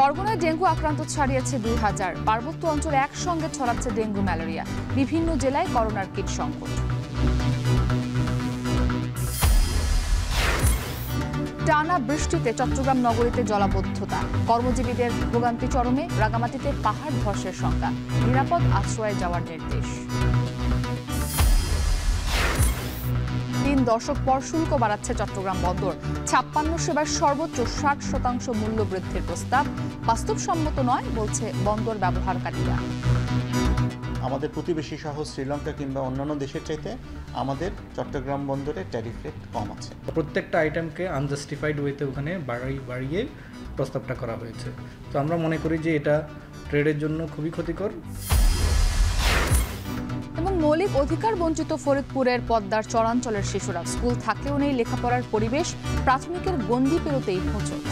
বরগুনায় dengue আক্রান্ত ছাড়িয়েছে ২,০০০। পার্বত্য অঞ্চলে একসঙ্গে ছড়াচ্ছে ডেঙ্গু ম্যালেরিয়া। বিভিন্ন জেলায় করোনার কিট সংকট। টানা বৃষ্টিতে চট্টগ্রাম নগরীতে জলাবদ্ধতা, কর্মজীবীদের ভোগান্তি চরমে। রাঙামাটিতে পাহাড় ধসের শঙ্কা, নিরাপদ আশ্রয়ে যাওয়ার নির্দেশ। ৩ দশক পর শুল্ক বাড়াচ্ছে চট্টগ্রাম বন্দর। ৫৬ সেবার সর্বোচ্চ ৬০% মূল্য বৃদ্ধির প্রস্তাব বাস্তবসম্মত নয় বলছে বন্দর ব্যবহারকারীরা। আমাদের প্রতিবেশী সহ শ্রীলঙ্কা কিংবা অন্যান্য দেশের চাইতে আমাদের চট্টগ্রাম বন্দরে ট্যারিফ রেট কম আছে। প্রত্যেকটা আইটেমকে আনজাস্টিফাইড ওয়েতে ওখানে বাড়িয়ে প্রস্তাবটা করা হয়েছে। তো আমরা মনে করি যে এটা ট্রেডের জন্য খুবই ক্ষতিকর। এবং মৌলিক অধিকার বঞ্চিত ফরিদপুরের পদ্মার চরাঞ্চলের শিশুরা, স্কুল থাকলেও নেই লেখাপড়ার পরিবেশ। প্রাথমিকের গণ্ডি পেরোতেই হোঁচট।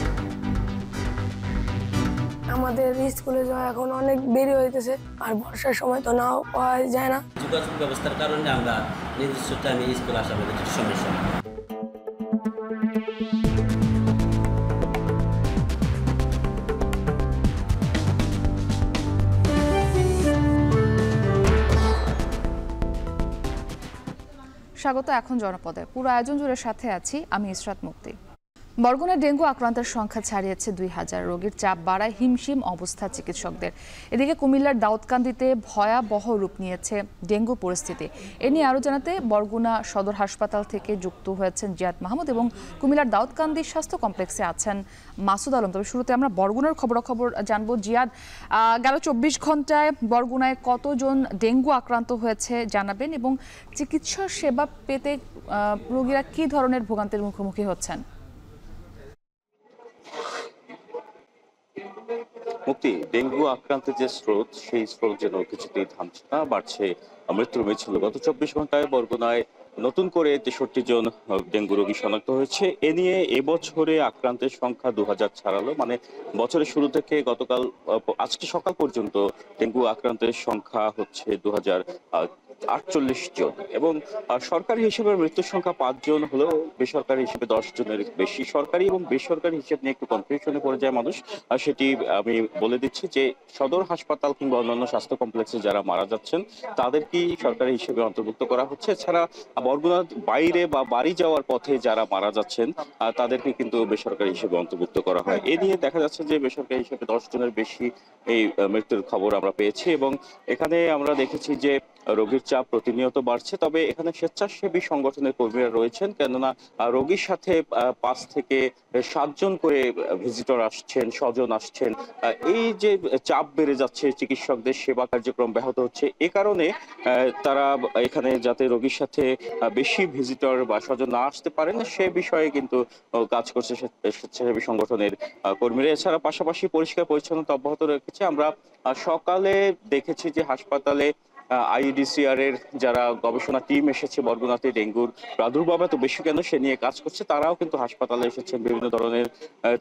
আমাদের স্কুলে যাওয়া এখন অনেক দেরি হইতেছে, আর বর্ষার সময় তো নাও পাওয়া যায় না। যোগাযোগ ব্যবস্থার কারণে আমরা নির্দিষ্ট টাইমে স্কুল আসা আমাদের সমস্যা। স্বাগত এখন জনপদে। পুরো আয়োজন জুড়ে সাথে আছি আমি ইসরাত মুক্তি। বরগুনায় ডেঙ্গু আক্রান্তের সংখ্যা ছাড়িয়েছে ২,০০০। রোগীর চাপ বাড়ায় হিমশিম অবস্থা চিকিৎসকদের। এদিকে কুমিল্লার দাউদকান্দিতে ভয়াবহ রূপ নিয়েছে ডেঙ্গু পরিস্থিতি। এ নিয়ে আরও জানাতে বরগুনা সদর হাসপাতাল থেকে যুক্ত হয়েছেন জিয়াদ মাহমুদ এবং কুমিল্লার দাউদকান্দি স্বাস্থ্য কমপ্লেক্সে আছেন মাসুদ আলম। তবে শুরুতে আমরা বরগুনার খবরাখবর জানবো। জিয়াদ, গেল ২৪ ঘন্টায় বরগুনায় কতজন ডেঙ্গু আক্রান্ত হয়েছে জানাবেন, এবং চিকিৎসা সেবা পেতে রোগীরা কী ধরনের ভোগান্তির মুখোমুখি হচ্ছেন? মুক্তি, ডেঙ্গু আক্রান্তের যে স্রোত, সেই স্রোত যেন কিছুতেই থামছে না, বাড়ছে মৃত্যুর মিছিল। গত ২৪ ঘন্টায় বরগুনায় নতুন করে ৬৩ জন ডেঙ্গু রোগী শনাক্ত হয়েছে। এ নিয়ে এবছরে আক্রান্তের সংখ্যা ২,০০০ ছাড়ালো। মানে বছরের শুরু থেকে গতকাল আজকে সকাল পর্যন্ত ডেঙ্গু আক্রান্তের সংখ্যা হচ্ছে ২,০৪৮ জন, এবং সরকারি হিসেবে মৃত্যুর সংখ্যা ৫ জন হলেও বেসরকারি হিসেবে ১০ জনের বেশি। সরকারি এবং বেসরকারি হিসেব নিয়ে একটু কনফিউশনে পড়ে যায় মানুষ। সেটি আমি বলে দিচ্ছি যে সদর হাসপাতাল কিংবা অন্যান্য স্বাস্থ্য কমপ্লেক্সে যারা মারা যাচ্ছেন তাদেরকেই সরকারি হিসেবে অন্তর্ভুক্ত করা হচ্ছে। এছাড়া বরগুনার বাইরে বা বাড়ি যাওয়ার পথে যারা মারা যাচ্ছেন তাদেরকে কিন্তু বেসরকারি হিসেবে অন্তর্ভুক্ত করা হয়। এ নিয়ে দেখা যাচ্ছে যে বেসরকারি হিসেবে ১০ জনের বেশি এই মৃত্যুর খবর আমরা পেয়েছি, এবং এখানে আমরা দেখেছি যে রোগীর চাপ প্রতিনিয়ত বাড়ছে। তবে এখানে স্বেচ্ছাসেবী সংগঠনের কর্মীরা রয়েছেন, কেননা রোগীর সাথে ৫ থেকে ৭ জন করে ভিজিটর আসছেন, স্বজন আসছেন। এই যে চাপ বেড়ে যাচ্ছে, চিকিৎসকদের সেবা কার্যক্রম ব্যাহত হচ্ছে, এ কারণে তারা এখানে যাতে রোগীর সাথে বেশি ভিজিটর বা স্বজন না আসতে পারেন সে বিষয়ে কিন্তু কাজ করছে স্বেচ্ছাসেবী সংগঠনের কর্মীরা। এছাড়া পাশাপাশি পরিষ্কার পরিচ্ছন্নতা অব্যাহত রেখেছে। আমরা সকালে দেখেছি যে হাসপাতালে আইইডিসিআর এর যারা গবেষণা টিম এসেছে বরগুনাতে ডেঙ্গুর প্রাদুর্ভাব এত বেশি কেন সে নিয়ে কাজ করছে, তারাও কিন্তু হাসপাতালে এসেছেন, বিভিন্ন ধরনের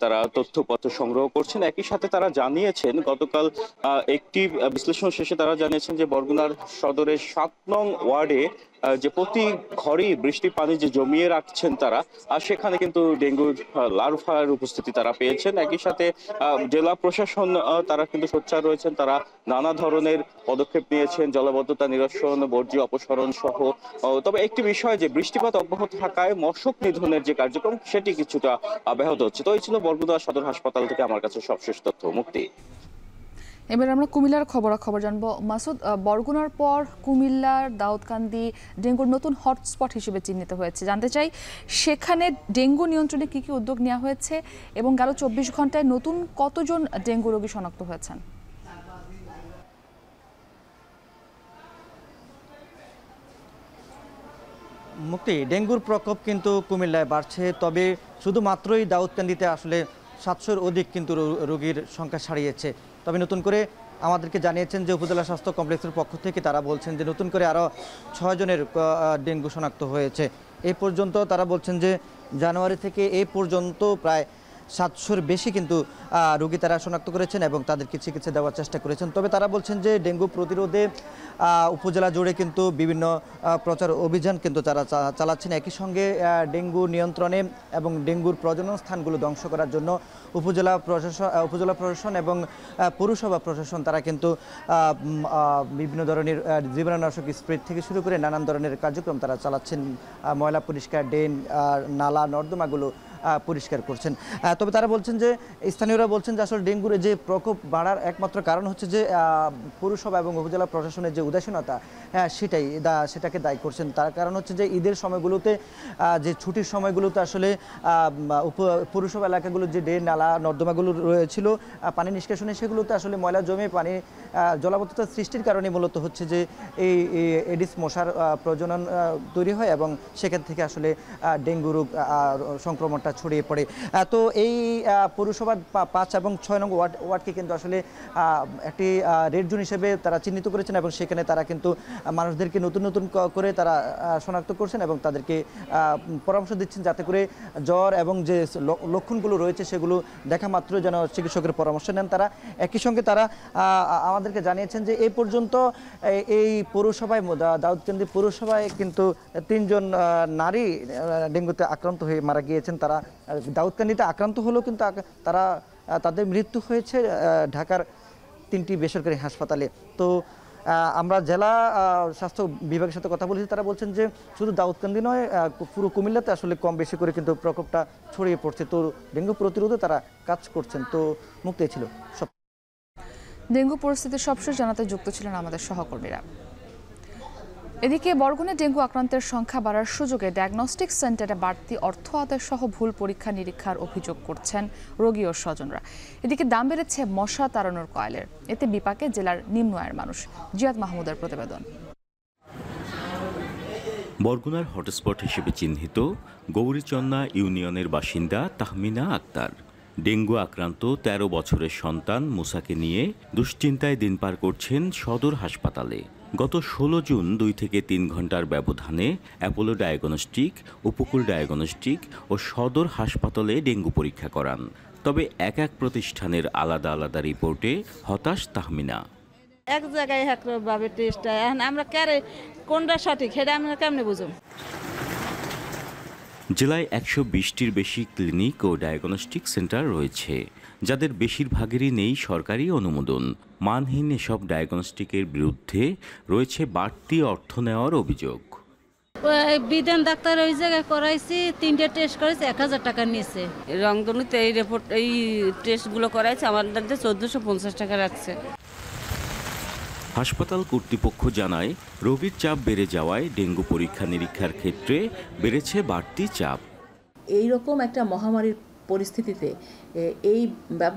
তারা তথ্যপত্র সংগ্রহ করছেন। একই সাথে তারা জানিয়েছেন, গতকাল একটি বিশ্লেষণ শেষে তারা জানিয়েছেন যে বরগুনার সদরের ৭ নং ওয়ার্ডে যে প্রতি ঘরেই বৃষ্টির পানি যে জমিয়ে রাখছেন তারা, আর সেখানে কিন্তু ডেঙ্গুর লার্ভার উপস্থিতি তারা পেয়েছেন। একই সাথে জেলা প্রশাসন তারা কিন্তু সোচ্চার রয়েছেন, তারা নানা ধরনের পদক্ষেপ নিয়েছেন, জলাবদ্ধতা নিরসন, বর্জ্য অপসারণ সহ। তবে একটি বিষয় যে বৃষ্টিপাত অব্যাহত থাকায় মশক নিধনের যে কার্যক্রম সেটি কিছুটা ব্যাহত হচ্ছে। তো এই ছিল বরগুনা সদর হাসপাতাল থেকে আমার কাছে সবশেষ তথ্য। মুক্তি, এবার আমরা কুমিল্লার খবর জানবো। মাসুদ, বরগুনার পর কুমিল্লার দাউদকান্দি ডেঙ্গুর নতুন হটস্পট হিসেবে চিহ্নিত হয়েছে। জানতে চাই সেখানে ডেঙ্গু নিয়ন্ত্রণে কি কি উদ্যোগ নেওয়া হয়েছে, এবং গেল ২৪ ঘন্টায় নতুন কতজন ডেঙ্গু রোগী শনাক্ত হয়েছেন? মুক্তি, ডেঙ্গুর প্রকোপ কিন্তু কুমিল্লায় বাড়ছে, তবে শুধুমাত্রই দাউদকান্দিতে আসলে ৭০০-র অধিক কিন্তু রোগীর সংখ্যা ছাড়িয়েছে। তবে নতুন করে আমাদেরকে জানিয়েছেন যে উপজেলা স্বাস্থ্য কমপ্লেক্সের পক্ষ থেকে তারা বলছেন যে নতুন করে আরও ৬ জনের ডেঙ্গু শনাক্ত হয়েছে। এই পর্যন্ত তারা বলছেন যে জানুয়ারি থেকে এই পর্যন্ত প্রায় 700-র বেশি কিন্তু রোগী তারা শনাক্ত করেছেন এবং তাদেরকে চিকিৎসা দেওয়ার চেষ্টা করেছেন। তবে তারা বলছেন যে ডেঙ্গু প্রতিরোধে উপজেলা জুড়ে কিন্তু বিভিন্ন প্রচার অভিযান কিন্তু তারা চালাচ্ছেন। একই সঙ্গে ডেঙ্গু নিয়ন্ত্রণে এবং ডেঙ্গুর প্রজনন স্থানগুলো ধ্বংস করার জন্য উপজেলা প্রশাসন এবং পৌরসভা প্রশাসন তারা কিন্তু বিভিন্ন ধরনের জীবাণুনাশক স্প্রে থেকে শুরু করে নানান ধরনের কার্যক্রম তারা চালাচ্ছেন। ময়লা পরিষ্কার, ড্রেন, নালা নর্দমাগুলো পরিষ্কার করছেন। তবে তারা বলছেন যে স্থানীয়রা বলছেন যে আসলে ডেঙ্গুর যে প্রকোপ বাড়ার একমাত্র কারণ হচ্ছে যে পৌরসভা এবং উপজেলা প্রশাসনের যে উদাসীনতা সেটাকে দায়ী করছেন। তার কারণ হচ্ছে যে ঈদের সময়গুলোতে যে ছুটির সময়গুলোতে আসলে পৌরসভা এলাকাগুলোর যে ড্রেন নালা নর্দমাগুলো রয়েছিল পানি নিষ্কাশনে, সেগুলোতে আসলে ময়লা জমে পানি জলাবদ্ধতা সৃষ্টির কারণে মূলত হচ্ছে যে এই এডিস মশার প্রজনন তৈরি হয় এবং সেখান থেকে আসলে ডেঙ্গু রোগ সংক্রমণটা ছড়িয়ে পড়ে। তো এই পৌরসভার 5 এবং 6 নং ওয়ার্ডকে কিন্তু আসলে একটি রেড জোন হিসেবে তারা চিহ্নিত করেছেন এবং সেখানে তারা কিন্তু মানুষদেরকে নতুন করে তারা শনাক্ত করছেন এবং তাদেরকে পরামর্শ দিচ্ছেন যাতে করে জ্বর এবং যে লক্ষণগুলো রয়েছে সেগুলো দেখা মাত্র যেন চিকিৎসকের পরামর্শ নেন তারা। একই সঙ্গে তারা আমাদেরকে জানিয়েছেন যে এই পর্যন্ত এই পৌরসভায় দাউদকান্দি পৌরসভায় কিন্তু 3 জন নারী ডেঙ্গুতে আক্রান্ত হয়ে মারা গিয়েছেন। তারা দাউদকান্দিতে আক্রান্ত হলেও কিন্তু তাদের মৃত্যু হয়েছে ঢাকার 3টি বেসরকারি হাসপাতালে। তো আমরা জেলা স্বাস্থ্য বিভাগের সাথে কথা বলেছি, তারা বলছেন যে শুধু দাউদকান্দি নয় পুরো কুমিল্লাতে আসলে কম বেশি করে কিন্তু প্রকোপটা ছড়িয়ে পড়ছে। তো ডেঙ্গু প্রতিরোধে তারা কাজ করছেন। তো মুক্তি ছিল সব ডেঙ্গু পরিস্থিতি সবশেষ জানাতে যুক্ত ছিলেন আমাদের সহকর্মীরা। এদিকে বরগুনায় ডেঙ্গু আক্রান্তের সংখ্যা বাড়ার সুযোগে ডায়াগনস্টিক সেন্টারে বাড়তি অর্থ আদায় সহ ভুল পরীক্ষা নিরীক্ষার অভিযোগ করছেন রোগী ও স্বজনরা। এদিকে দাম বেড়েছে মশা তাড়ানোর কয়েলের, এতে বিপাকে জেলার নিম্ন আয়ের মানুষ। জিয়াদ মাহমুদের প্রতিবেদন। বরগুনার হটস্পট হিসেবে চিহ্নিত গৌরীচন্না ইউনিয়নের বাসিন্দা তাহমিনা আক্তার ডেঙ্গু আক্রান্ত 13 বছরের সন্তান মুসাকে নিয়ে দুশ্চিন্তায় দিন পার করছেন সদর হাসপাতালে। গত 16 জুন 2 থেকে 3 ঘন্টার ব্যবধানে অ্যাপোলো ডায়াগনস্টিক, উপকূল ডায়াগনস্টিক ও সদর হাসপাতালে ডেঙ্গু পরীক্ষা করান। তবে এক প্রতিষ্ঠানের আলাদা আলাদা রিপোর্টে হতাশ তাহমিনা। এক জায়গায় একভাবে টেস্ট এখন আমরা কোনটা সঠিক সেটা আমরা কেমনে বুঝুন। জেলায় 120টির বেশি ক্লিনিক ও ডায়াগনস্টিক সেন্টার রয়েছে, যাদের বেশিরভাগেরই নেই সরকারি অনুমোদন। মানহীন এসব ডায়াগনস্টিকের বিরুদ্ধে রয়েছে বাড়তি অর্থ নেওয়ার অভিযোগ। বিধান ডাক্তার ওই জায়গায় করাইছি, 3টে টেস্ট করেছি, 1000 টাকা নিয়েছে। রংধনুতে এই টেস্টগুলো করাইছে আমাদের 1450 টাকা রাখছে। হাসপাতাল কর্তৃপক্ষ জানায় রোগীর চাপ বেড়ে যাওয়ায় ডেঙ্গু পরীক্ষা নিরীক্ষার ক্ষেত্রে বেড়েছে বাড়তি চাপ। এই রকম একটা মহামারীর পরিস্থিতিতে এই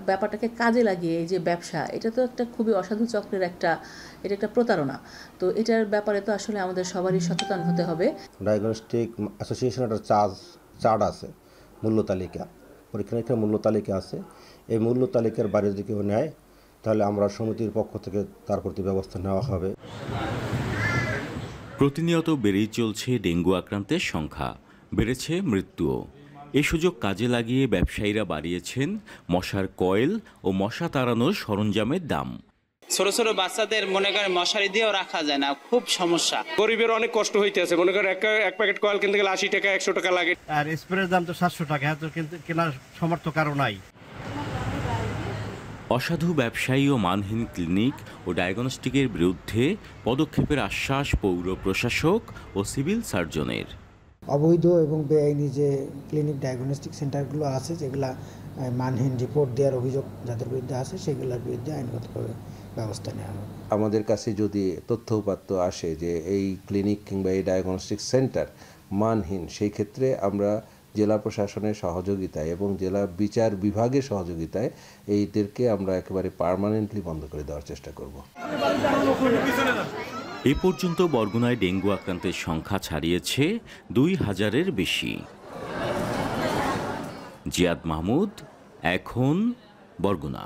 ব্যাপারটাকে কাজে লাগিয়ে এই যে ব্যবসা, এটা তো একটা খুবই অসাধু চক্রের এটা একটা প্রতারণা। তো এটার ব্যাপারে তো আসলে আমাদের সবারই সচেতন হতে হবে। ডায়াগনস্টিক অ্যাসোসিয়েশনের একটা চার্ট আছে, মূল্য তালিকা, পরীক্ষা নিরীক্ষার মূল্য তালিকা আছে। এই মূল্য তালিকার বাইরে যদি কেউ নেয় তাহলে আমরা সমিতির পক্ষ থেকে তার প্রতি ব্যবস্থা নেওয়া হবে। প্রতিনিয়ত বেড়েই চলছে ডেঙ্গু আক্রান্তের সংখ্যা, বেড়েছে মৃত্যুও। এ সুযোগ কাজে লাগিয়ে ব্যবসায়ীরা বাড়িয়েছেন মশার কয়েল ও মশা তাড়ানোর সরঞ্জামের দাম। ছোট ছোট বাচ্চাদের মনে করেন মশারি দিয়েও রাখা যায় না, খুব সমস্যা। গরিবের অনেক কষ্ট হইতেছে, মনে করেন এক প্যাকেট কয়েল কিনতে গেলে 80 টাকা 100 টাকা লাগে, আর স্প্রের দাম তো 700 টাকা, এত কেনার সমর্থ কারো নাই। অসাধু ব্যবসায়ী ও মানহীন ক্লিনিক ও ডায়াগনস্টিকের বিরুদ্ধে পদক্ষেপের আশ্বাস পৌর প্রশাসক ও সিভিল সার্জনের। অবৈধ এবং বেআইনি যে ক্লিনিক ডায়াগনস্টিক সেন্টারগুলো আছে, যেগুলা মানহীন রিপোর্ট দেওয়ার অভিযোগ যাদের বিরুদ্ধে আছে, সেগুলোর বিরুদ্ধে আইনগতভাবে ব্যবস্থা নেওয়া হবে। আমাদের কাছে যদি তথ্য উপাত্ত আসে যে এই ক্লিনিক কিংবা এই ডায়াগনস্টিক সেন্টার মানহীন, সেই ক্ষেত্রে আমরা জেলা প্রশাসনের সহযোগিতায় এবং জেলা বিচার বিভাগের সহযোগিতায় এইদেরকে আমরা একেবারে পার্মানেন্টলি বন্ধ করে দেওয়ার চেষ্টা করব। এ পর্যন্ত বরগুনায় ডেঙ্গু আক্রান্তের সংখ্যা ছাড়িয়েছে 2000-এর বেশি। জিয়াদ মাহমুদ, এখন বরগুনা।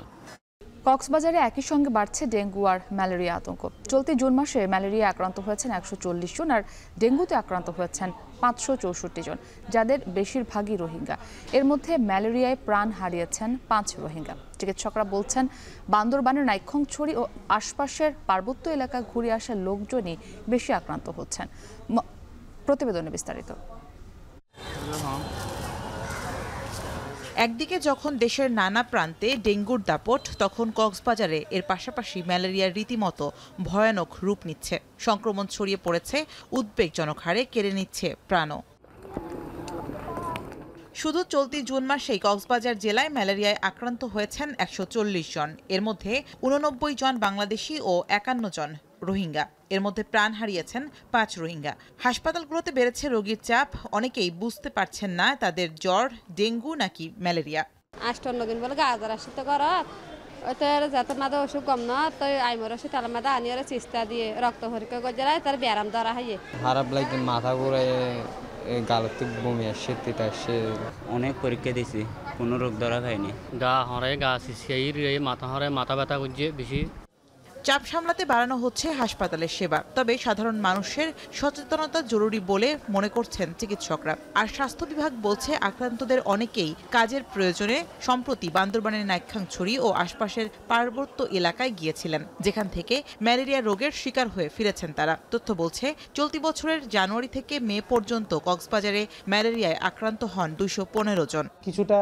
কক্সবাজারে একই সঙ্গে বাড়ছে ডেঙ্গু আর ম্যালেরিয়া আতঙ্ক। চলতি জুন মাসে ম্যালেরিয়া আক্রান্ত হয়েছেন 140 জন আর ডেঙ্গুতে আক্রান্ত হয়েছেন 564 জন, যাদের বেশিরভাগই রোহিঙ্গা। এর মধ্যে ম্যালেরিয়ায় প্রাণ হারিয়েছেন 5 রোহিঙ্গা। চিকিৎসকরা বলছেন, বান্দরবানের নাইক্ষ্যংছড়ি ও আশপাশের পার্বত্য এলাকা ঘুরে আসা লোকজনই বেশি আক্রান্ত হচ্ছেন। প্রতিবেদনে বিস্তারিত। একদিকে যখন দেশের নানা প্রান্তে ডেঙ্গুর দাপট, তখন কক্সবাজারে এর পাশাপাশি ম্যালেরিয়ার রীতিমতো ভয়ানক রূপ নিচ্ছে। সংক্রমণ ছড়িয়ে পড়েছে উদ্বেগজনক হারে, কেড়ে নিচ্ছে প্রাণও। শুধু চলতি জুন মাসেই কক্সবাজার জেলায় ম্যালেরিয়ায় আক্রান্ত হয়েছেন 140 জন। এর মধ্যে 89 জন বাংলাদেশি ও 51 জন রোহিঙ্গা। এর মধ্যে প্রাণ হারিয়েছেন 5 রোহিঙ্গা। হাসপাতালগুলোতে বেড়েছে রোগীর চাপ। অনেকেই বুঝতে পারছেন না তাদের জ্বর, ডেঙ্গু নাকি ম্যালেরিয়া। 8 দিন বলে গাজার আসিত কর ওতে যাতে মাদা অসুখ কম না তো আইমর ওষুধ তার মাদা আনি ওরা চিস্তা দিয়ে রক্ত পরীক্ষা করে তার ব্যায়াম ধরা হয়। খারাপ লাগে, মাথা ঘুরে, গালতে বমি আসছে, তিতা আসছে। অনেক পরীক্ষা দিয়েছি, কোনো রোগ ধরা হয়নি। গা হরে, গা শিশিয়ে, মাথা হরে, মাথা ব্যথা করছে বেশি। চাপ সামলাতে বাড়ানো হচ্ছে হাসপাতালের সেবা। তবে সাধারণ মানুষের সচেতনতা জরুরি বলে মনে করছেন চিকিৎসকরা। আর স্বাস্থ্য বিভাগ বলছে, আক্রান্তদের অনেকেই কাজের প্রয়োজনে সম্প্রতি বান্দরবানের নাইক্ষ্যংছড়ি ও আশপাশের পার্বত্য এলাকায় গিয়েছিলেন, যেখান থেকে ম্যালেরিয়া রোগের শিকার হয়ে ফিরেছেন তারা। তথ্য বলছে, চলতি বছরের জানুয়ারি থেকে মে পর্যন্ত কক্সবাজারে ম্যালেরিয়ায় আক্রান্ত হন 215 জন। কিছুটা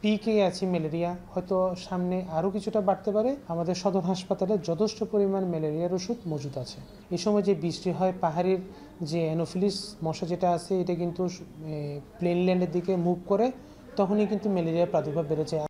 পিকে আছে ম্যালেরিয়া, হয়তো সামনে আরও কিছুটা বাড়তে পারে। আমাদের সদর হাসপাতালে যথেষ্ট পরিমাণ ম্যালেরিয়ার ওষুধ মজুদ আছে। এই সময় যে বৃষ্টি হয়, পাহাড়ের যে অ্যানোফিলিস মশা যেটা আছে, এটা কিন্তু প্লেনল্যান্ডের দিকে মুভ করে, তখনই কিন্তু ম্যালেরিয়ার প্রাদুর্ভাব বেড়ে যায়।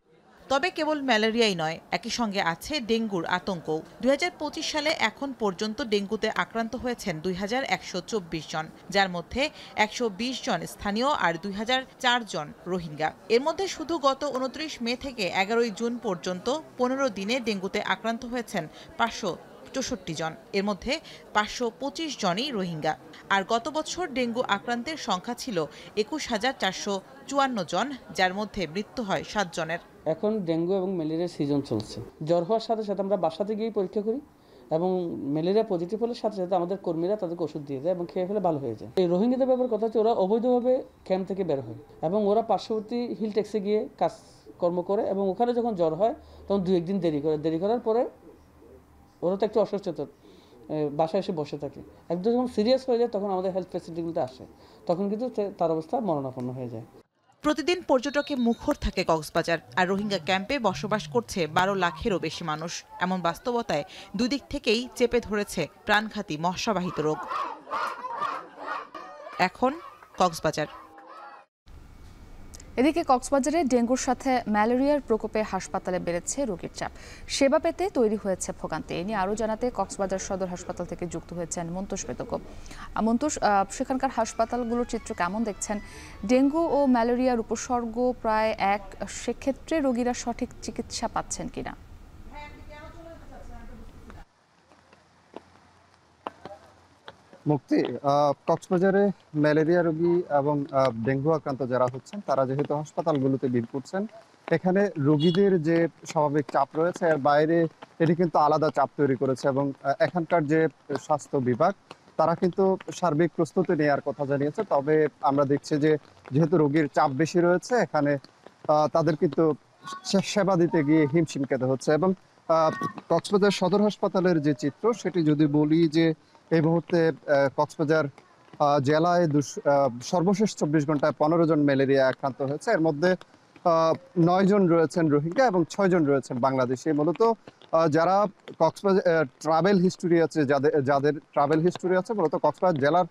তবে কেবল ম্যালেরিয়াই নয়, একই সঙ্গে আছে ডেঙ্গুর আতঙ্ক। 2025 সালে এখন পর্যন্ত ডেঙ্গুতে আক্রান্ত হয়েছেন 2124 জন, যার মধ্যে 120 জন স্থানীয় আর 2004 জন রোহিঙ্গা। এর মধ্যে শুধু গত 29 মে থেকে 11 জুন পর্যন্ত 15 দিনে ডেঙ্গুতে আক্রান্ত হয়েছেন 564 জন। এর মধ্যে 525 জনই রোহিঙ্গা। আর গত বছর ডেঙ্গু আক্রান্তের সংখ্যা ছিল 21,454 জন, যার মধ্যে মৃত্যু হয় 7 জনের। এখন ডেঙ্গু এবং ম্যালেরিয়ার সিজন চলছে। জ্বর হওয়ার সাথে সাথে আমরা বাসাতে গিয়ে পরীক্ষা করি এবং ম্যালেরিয়া পজিটিভ হলে সাথে সাথে আমাদের কর্মীরা তাদেরকে ওষুধ দিয়ে দেয় এবং খেয়ে ফেলে ভালো হয়ে যায়। এই রোহিঙ্গাদের ব্যাপারে কথা হচ্ছে, ওরা অবৈধভাবে ক্যাম্প থেকে বের হয় এবং ওরা পার্শ্ববর্তী হিল ট্যাক্সে গিয়ে কাজকর্ম করে এবং ওখানে যখন জ্বর হয় তখন 2-1 দিন দেরি করার পরে ওরা তো একটু অসচেতন, বাসায় এসে বসে থাকে। একদম যখন সিরিয়াস হয়ে যায় তখন আমাদের হেলথ ফ্যাসিলিটিগুলোতে আসে, তখন কিন্তু তার অবস্থা মরণাপন্ন হয়ে যায়। প্রতিদিন পর্যটকে মুখর থাকে কক্সবাজার। আর রোহিঙ্গা ক্যাম্পে বসবাস করছে 12 লাখেরও বেশি মানুষ। এমন বাস্তবতায় দুই দিক থেকেই চেপে ধরেছে প্রাণঘাতী মশাবাহিত রোগ। এখন কক্সবাজার। এদিকে কক্সবাজারে ডেঙ্গুর সাথে ম্যালেরিয়ার প্রকোপে হাসপাতালে বেড়েছে রোগীর চাপ। সেবা পেতে তৈরি হয়েছে ভোগান্তি। এ নিয়ে আরও জানাতে কক্সবাজার সদর হাসপাতাল থেকে যুক্ত হয়েছেন মন্তোষ বেতক। মন্তোষ, সেখানকার হাসপাতালগুলোর চিত্র কেমন দেখছেন? ডেঙ্গু ও ম্যালেরিয়ার উপসর্গ প্রায় এক, সেক্ষেত্রে রোগীরা সঠিক চিকিৎসা পাচ্ছেন কিনা? মুক্তি, কক্সবাজারে ম্যালেরিয়া রোগী এবং ডেঙ্গু আক্রান্ত যারা হচ্ছেন তারা যেহেতু হাসপাতালগুলোতে ভিড় করছেন, এখানে রোগীদের যে স্বাভাবিক চাপ রয়েছে এর বাইরে এটি কিন্তু আলাদা চাপ তৈরি করেছে এবং এখানকার যে স্বাস্থ্য বিভাগ তারা কিন্তু সার্বিক প্রস্তুতি নেওয়ার কথা জানিয়েছে। তবে আমরা দেখছি যে যেহেতু রোগীর চাপ বেশি রয়েছে, এখানে তাদের কিন্তু সেবা দিতে গিয়ে হিমশিম খেতে হচ্ছে। এবং কক্সবাজার সদর হাসপাতালের যে চিত্র সেটি যদি বলি যে এই মুহূর্তে কক্সবাজার জেলায় সর্বশেষ 24 ঘন্টায় 15 জন ম্যালেরিয়া আক্রান্ত হয়েছে। এর মধ্যে 9 জন রয়েছেন রোহিঙ্গা এবং 6 জন রয়েছেন বাংলাদেশি। মূলত যারা কক্সবাজার ট্রাভেল হিস্টোরি আছে, যাদের ট্রাভেল হিস্টোরি আছে, মূলত কক্সবাজার জেলার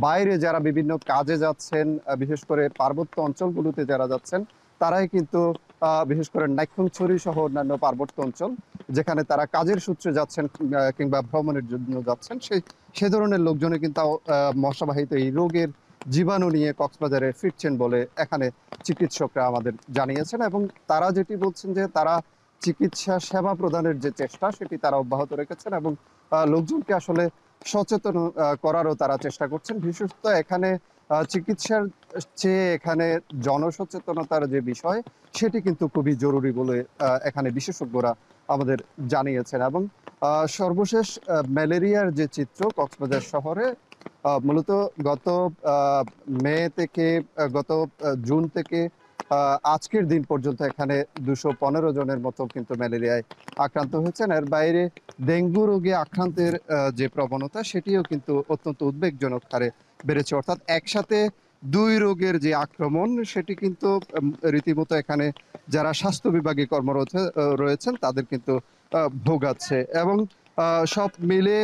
বাইরে যারা বিভিন্ন কাজে যাচ্ছেন, বিশেষ করে পার্বত্য অঞ্চলগুলোতে যারা যাচ্ছেন, তারাই কিন্তু বিশেষ করে নাইক্ষ্যংছড়ি সহ অন্যান্য পার্বত্য অঞ্চল যেখানে তারা কাজের সূত্রে যাচ্ছেন কিংবা ভ্রমণের জন্য যাচ্ছেন, সে ধরনের লোকজনে কিন্তু মশাবাহিত এই রোগের জীবাণু নিয়ে কক্সবাজারে ফিরছেন বলে এখানে চিকিৎসকরা আমাদের জানিয়েছেন। এবং তারা যেটি বলছেন যে তারা চিকিৎসা সেবা প্রদানের যে চেষ্টা সেটি তারা অব্যাহত রেখেছেন এবং লোকজনকে আসলে সচেতন করারও তারা চেষ্টা করছেন। বিশেষত এখানে চিকিৎসার চেয়ে এখানে জনসচেতনতার যে বিষয় সেটি কিন্তু খুবই জরুরি বলে এখানে বিশেষজ্ঞরা আমাদের জানিয়েছেন। এবং সর্বশেষ ম্যালেরিয়ার যে চিত্র কক্সবাজার শহরে, মূলত গত মে থেকে গত জুন থেকে আজকের দিন পর্যন্ত এখানে 215 জনের মতো কিন্তু ম্যালেরিয়ায় আক্রান্ত হয়েছেন। এর বাইরে ডেঙ্গু রোগে আক্রান্তের যে প্রবণতা সেটিও কিন্তু অত্যন্ত উদ্বেগজনক হারে বেড়েছে, অর্থাৎ একসাথে দুই রোগের যে আক্রমণ সেটি কিন্তু রীতিমতো এখানে যারা স্বাস্থ্য বিভাগে কর্মরত রয়েছেন তাদের কিন্তু ভোগাচ্ছে। এবং সব মিলে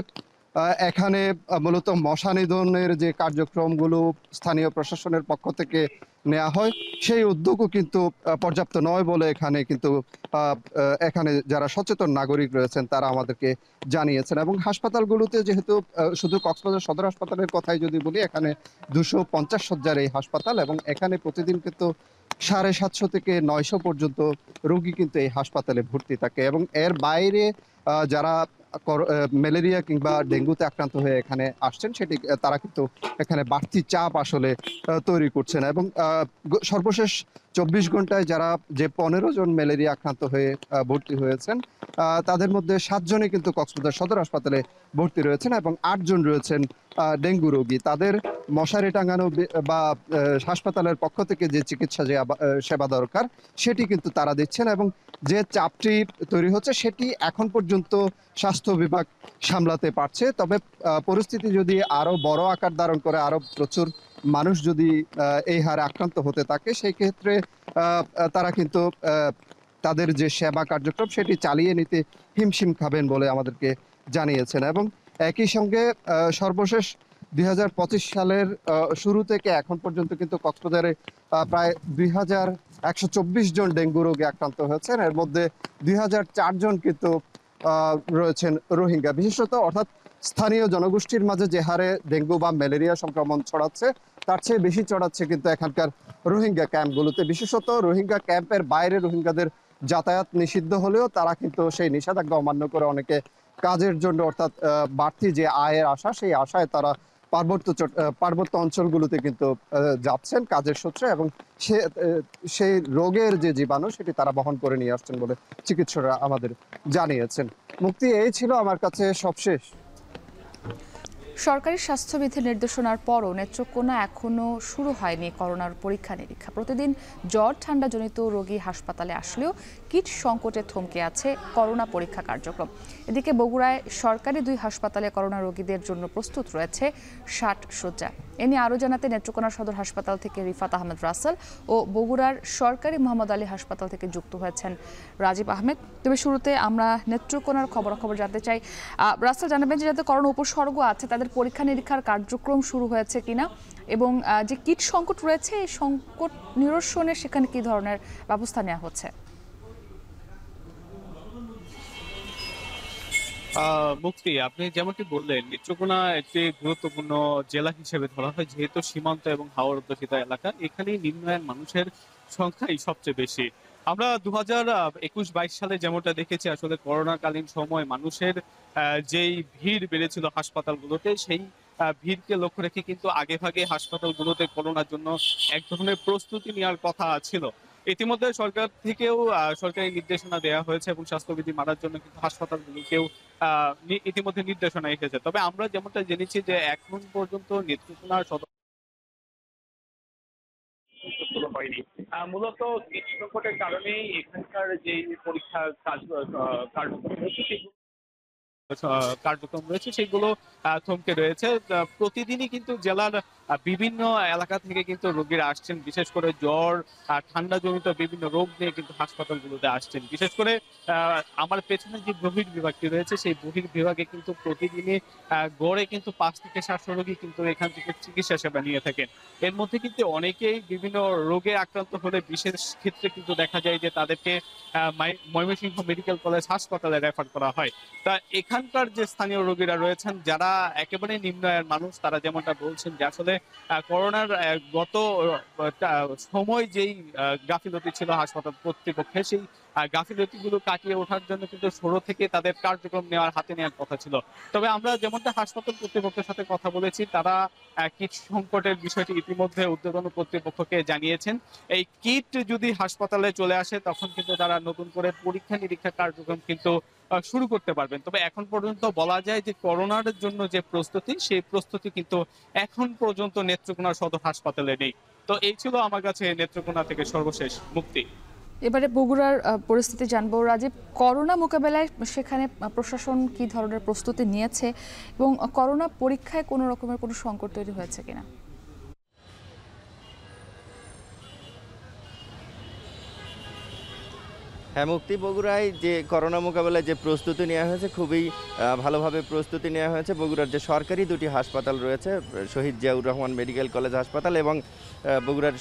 এখানে মূলত মশা নিধনের যে কার্যক্রমগুলো স্থানীয় প্রশাসনের পক্ষ থেকে নেওয়া হয় সেই উদ্যোগও কিন্তু পর্যাপ্ত নয় বলে এখানে যারা সচেতন নাগরিক রয়েছেন তারা আমাদেরকে জানিয়েছেন। এবং হাসপাতালগুলোতে যেহেতু শুধু কক্সবাজার সদর হাসপাতালের কথাই যদি বলি, এখানে 250 শয্যার এই হাসপাতাল এবং এখানে প্রতিদিন কিন্তু 750 থেকে 900 পর্যন্ত রোগী কিন্তু এই হাসপাতালে ভর্তি থাকে। এবং এর বাইরে যারা ম্যালেরিয়া কিংবা ডেঙ্গুতে আক্রান্ত হয়ে এখানে আসছেন তারা কিন্তু এখানে বাড়তি চাপ আসলে তৈরি করছেন। এবং সর্বশেষ 24 ঘন্টায় যারা যে 15 জন ম্যালেরিয়া আক্রান্ত হয়ে ভর্তি হয়েছেন তাদের মধ্যে 7 জনই কিন্তু কক্সবাজার সদর হাসপাতালে ভর্তি রয়েছেন এবং 8 জন রয়েছেন ডেঙ্গু রোগী। তাদের মশারি টাঙানো বা হাসপাতালের পক্ষ থেকে যে চিকিৎসা যে সেবা দরকার সেটি কিন্তু তারা দিচ্ছেন। এবং যে চাপটি তৈরি হচ্ছে সেটি এখন পর্যন্ত স্বাস্থ্য বিভাগ সামলাতে পারছে। তবে পরিস্থিতি যদি আরো বড় আকার ধারণ করে, আরো প্রচুর মানুষ যদি এই হারে আক্রান্ত হতে থাকে, সেই ক্ষেত্রে তারা কিন্তু তাদের যে সেবা কার্যক্রম সেটি চালিয়ে নিতে হিমশিম খাবেন বলে আমাদেরকে জানিয়েছেন। এবং একই সঙ্গে সর্বশেষ 2025 সালের শুরু থেকে এখন পর্যন্ত কিন্তু কক্সবাজারে প্রায় 2124 জন ডেঙ্গু রোগে আক্রান্ত হয়েছেন। এর মধ্যে 2004 জন কিন্তু রয়েছেন রোহিঙ্গা বিশেষত, অর্থাৎ স্থানীয় জনগোষ্ঠীর মাঝে যে হারে ডেঙ্গু বা ম্যালেরিয়া সংক্রমণ ছড়াচ্ছে তার চেয়ে বেশি ছড়াচ্ছে কিন্তু এখানকার রোহিঙ্গা ক্যাম্পগুলোতে। বিশেষত রোহিঙ্গা ক্যাম্পের বাইরে রোহিঙ্গাদের যাতায়াত নিষিদ্ধ হলেও তারা কিন্তু সেই নিষেধাজ্ঞা অমান্য করে অনেকে কাজের জন্য, অর্থাৎ বাড়তি যে আয়ের আশা সেই আশায় তারা পার্বত্য অঞ্চলগুলোতে কিন্তু যাচ্ছেন কাজের সূত্রে এবং সেই রোগের যে জীবাণু সেটি তারা বহন করে নিয়ে আসছেন বলে চিকিৎসকরা আমাদের জানিয়েছেন। মুক্তি, এই ছিল আমার কাছে সবশেষ। সরকারি স্বাস্থ্যবিধির নির্দেশনার পরও নেত্রকোনা এখনো শুরু হয়নি করোনার পরীক্ষা নিরীক্ষা। প্রতিদিন জ্বর ঠান্ডাজনিত রোগী হাসপাতালে আসলেও কিট সংকটে থমকে আছে করোনা পরীক্ষা কার্যক্রম। এদিকে বগুড়ায় সরকারি 2 হাসপাতালে করোনা রোগীদের জন্য প্রস্তুত রয়েছে 60 শয্যা। এ নিয়ে আরও জানাতে নেত্রকোনা সদর হাসপাতাল থেকে রিফাত আহমেদ রাসেল ও বগুড়ার সরকারি মোহাম্মদ আলী হাসপাতাল থেকে যুক্ত হয়েছেন রাজীব আহমেদ। তবে শুরুতে আমরা নেত্রকোনার খবরাখবর জানতে চাই। রাসেল, জানাবেন যে যাদের করোনা উপসর্গ আছে তাদের পরীক্ষা নিরীক্ষার কার্যক্রম শুরু হয়েছে কিনা এবং যে কিট সংকট রয়েছে এই সংকট নিরসনে সেখানে কি ধরনের ব্যবস্থা নেওয়া হচ্ছে? মুক্তি, আপনি যেমনটি বললেন, নেত্রকোনা একটি গুরুত্বপূর্ণ জেলা হিসেবে ধরা হয় যেহেতু সীমান্ত এবং হাওর অধ্যুষিত এলাকা। এখানে নিম্নায়ন মানুষের সংখ্যাই সবচেয়ে বেশি। আমরা 2021-22 সালে যেমনটা দেখেছি, আসলে করোনাকালীন সময় মানুষের যেই ভিড় বেড়েছিল হাসপাতালগুলোতে, সেই ভিড়কে লক্ষ্য রেখে কিন্তু আগেভাগে হাসপাতালগুলোতে করোনার জন্য এক ধরনের প্রস্তুতি নেওয়ার কথা ছিল। ইতিমধ্যে সরকার থেকেও সরকারি নির্দেশনা দেওয়া হয়েছে এবং স্বাস্থ্যবিধি মানার জন্য কিন্তু হাসপাতালগুলোকেও ইতিমধ্যে নির্দেশনা এসেছে। তবে আমরা যেমনটা জেনেছি যে এখন পর্যন্ত নেত্রকোনার সদর হয়নি, মূলত কিট সংকটের কারণেই এখানকার যে পরীক্ষা কার্যক্রম রয়েছে সেগুলো থমকে রয়েছে। প্রতিদিনই কিন্তু জেলার বিভিন্ন এলাকা থেকে কিন্তু রোগীরা আসছেন, বিশেষ করে জ্বর ঠান্ডাজনিত বিভিন্ন রোগ নিয়ে কিন্তু হাসপাতালগুলোতে আসছেন। বিশেষ করে আমার পেছনে যে বহির বিভাগটি রয়েছে সেই বহির বিভাগে কিন্তু প্রতিদিনই গড়ে কিন্তু 5 থেকে 700 রোগী কিন্তু এখান থেকে চিকিৎসা সেবা নিয়ে থাকেন। এর মধ্যে কিন্তু অনেকেই বিভিন্ন রোগে আক্রান্ত হলে বিশেষ ক্ষেত্রে কিন্তু দেখা যায় যে তাদেরকে ময়মনসিংহ মেডিকেল কলেজ হাসপাতালে রেফার করা হয়। তা এখানকার যে স্থানীয় রোগীরা রয়েছেন যারা একেবারে নিম্ন আয়ের মানুষ, তারা যেমনটা বলছেন যে আসলে করোনার গত সময় যেই গাফিলতি ছিল হাসপাতাল কর্তৃপক্ষের, সেই গাফিলতিগুলো কাটিয়ে ওঠার জন্য কিন্তু শুরু থেকে তাদের কার্যক্রম হাতে নেওয়ার কথা ছিল। তবে আমরা যেমনটা হাসপাতাল কর্তৃপক্ষের সাথে কথা বলেছি, তারা কিট সংকটের বিষয়টি ইতিমধ্যে ঊর্ধ্বতন কর্তৃপক্ষকে জানিয়েছেন। এই কিট যদি হাসপাতালে চলে আসে তখন কিন্তু তারা নতুন করে পরীক্ষা নিরীক্ষা কার্যক্রম কিন্তু শুরু করতে পারবেন। তবে এখন পর্যন্ত বলা যায় যে করোনার জন্য যে প্রস্তুতি, সেই প্রস্তুতি কিন্তু এখন পর্যন্ত নেত্রকোনা সদর হাসপাতালে নেই। তো এই ছিল আমার কাছে নেত্রকোনা থেকে সর্বশেষ মুক্তি। এবারে বগুড়ার পরিস্থিতি জানবো। রাজীব, করোনা মোকাবেলায় সেখানে প্রশাসন কি ধরনের প্রস্তুতি নিয়েছে এবং করোনা পরীক্ষায় কোনো রকমের কোনো সংকট তৈরি হয়েছে কিনা? হ্যাঁ, মুক্তি, বগুড়ায় যে করোনা মোকাবেলায় যে প্রস্তুতি নেওয়া হয়েছে খুবই ভালোভাবে প্রস্তুতি নেওয়া হয়েছে। বগুড়ার যে সরকারি দুটি হাসপাতাল রয়েছে, শহীদ জিয়াউর রহমান মেডিকেল কলেজ হাসপাতাল এবং বগুড়ার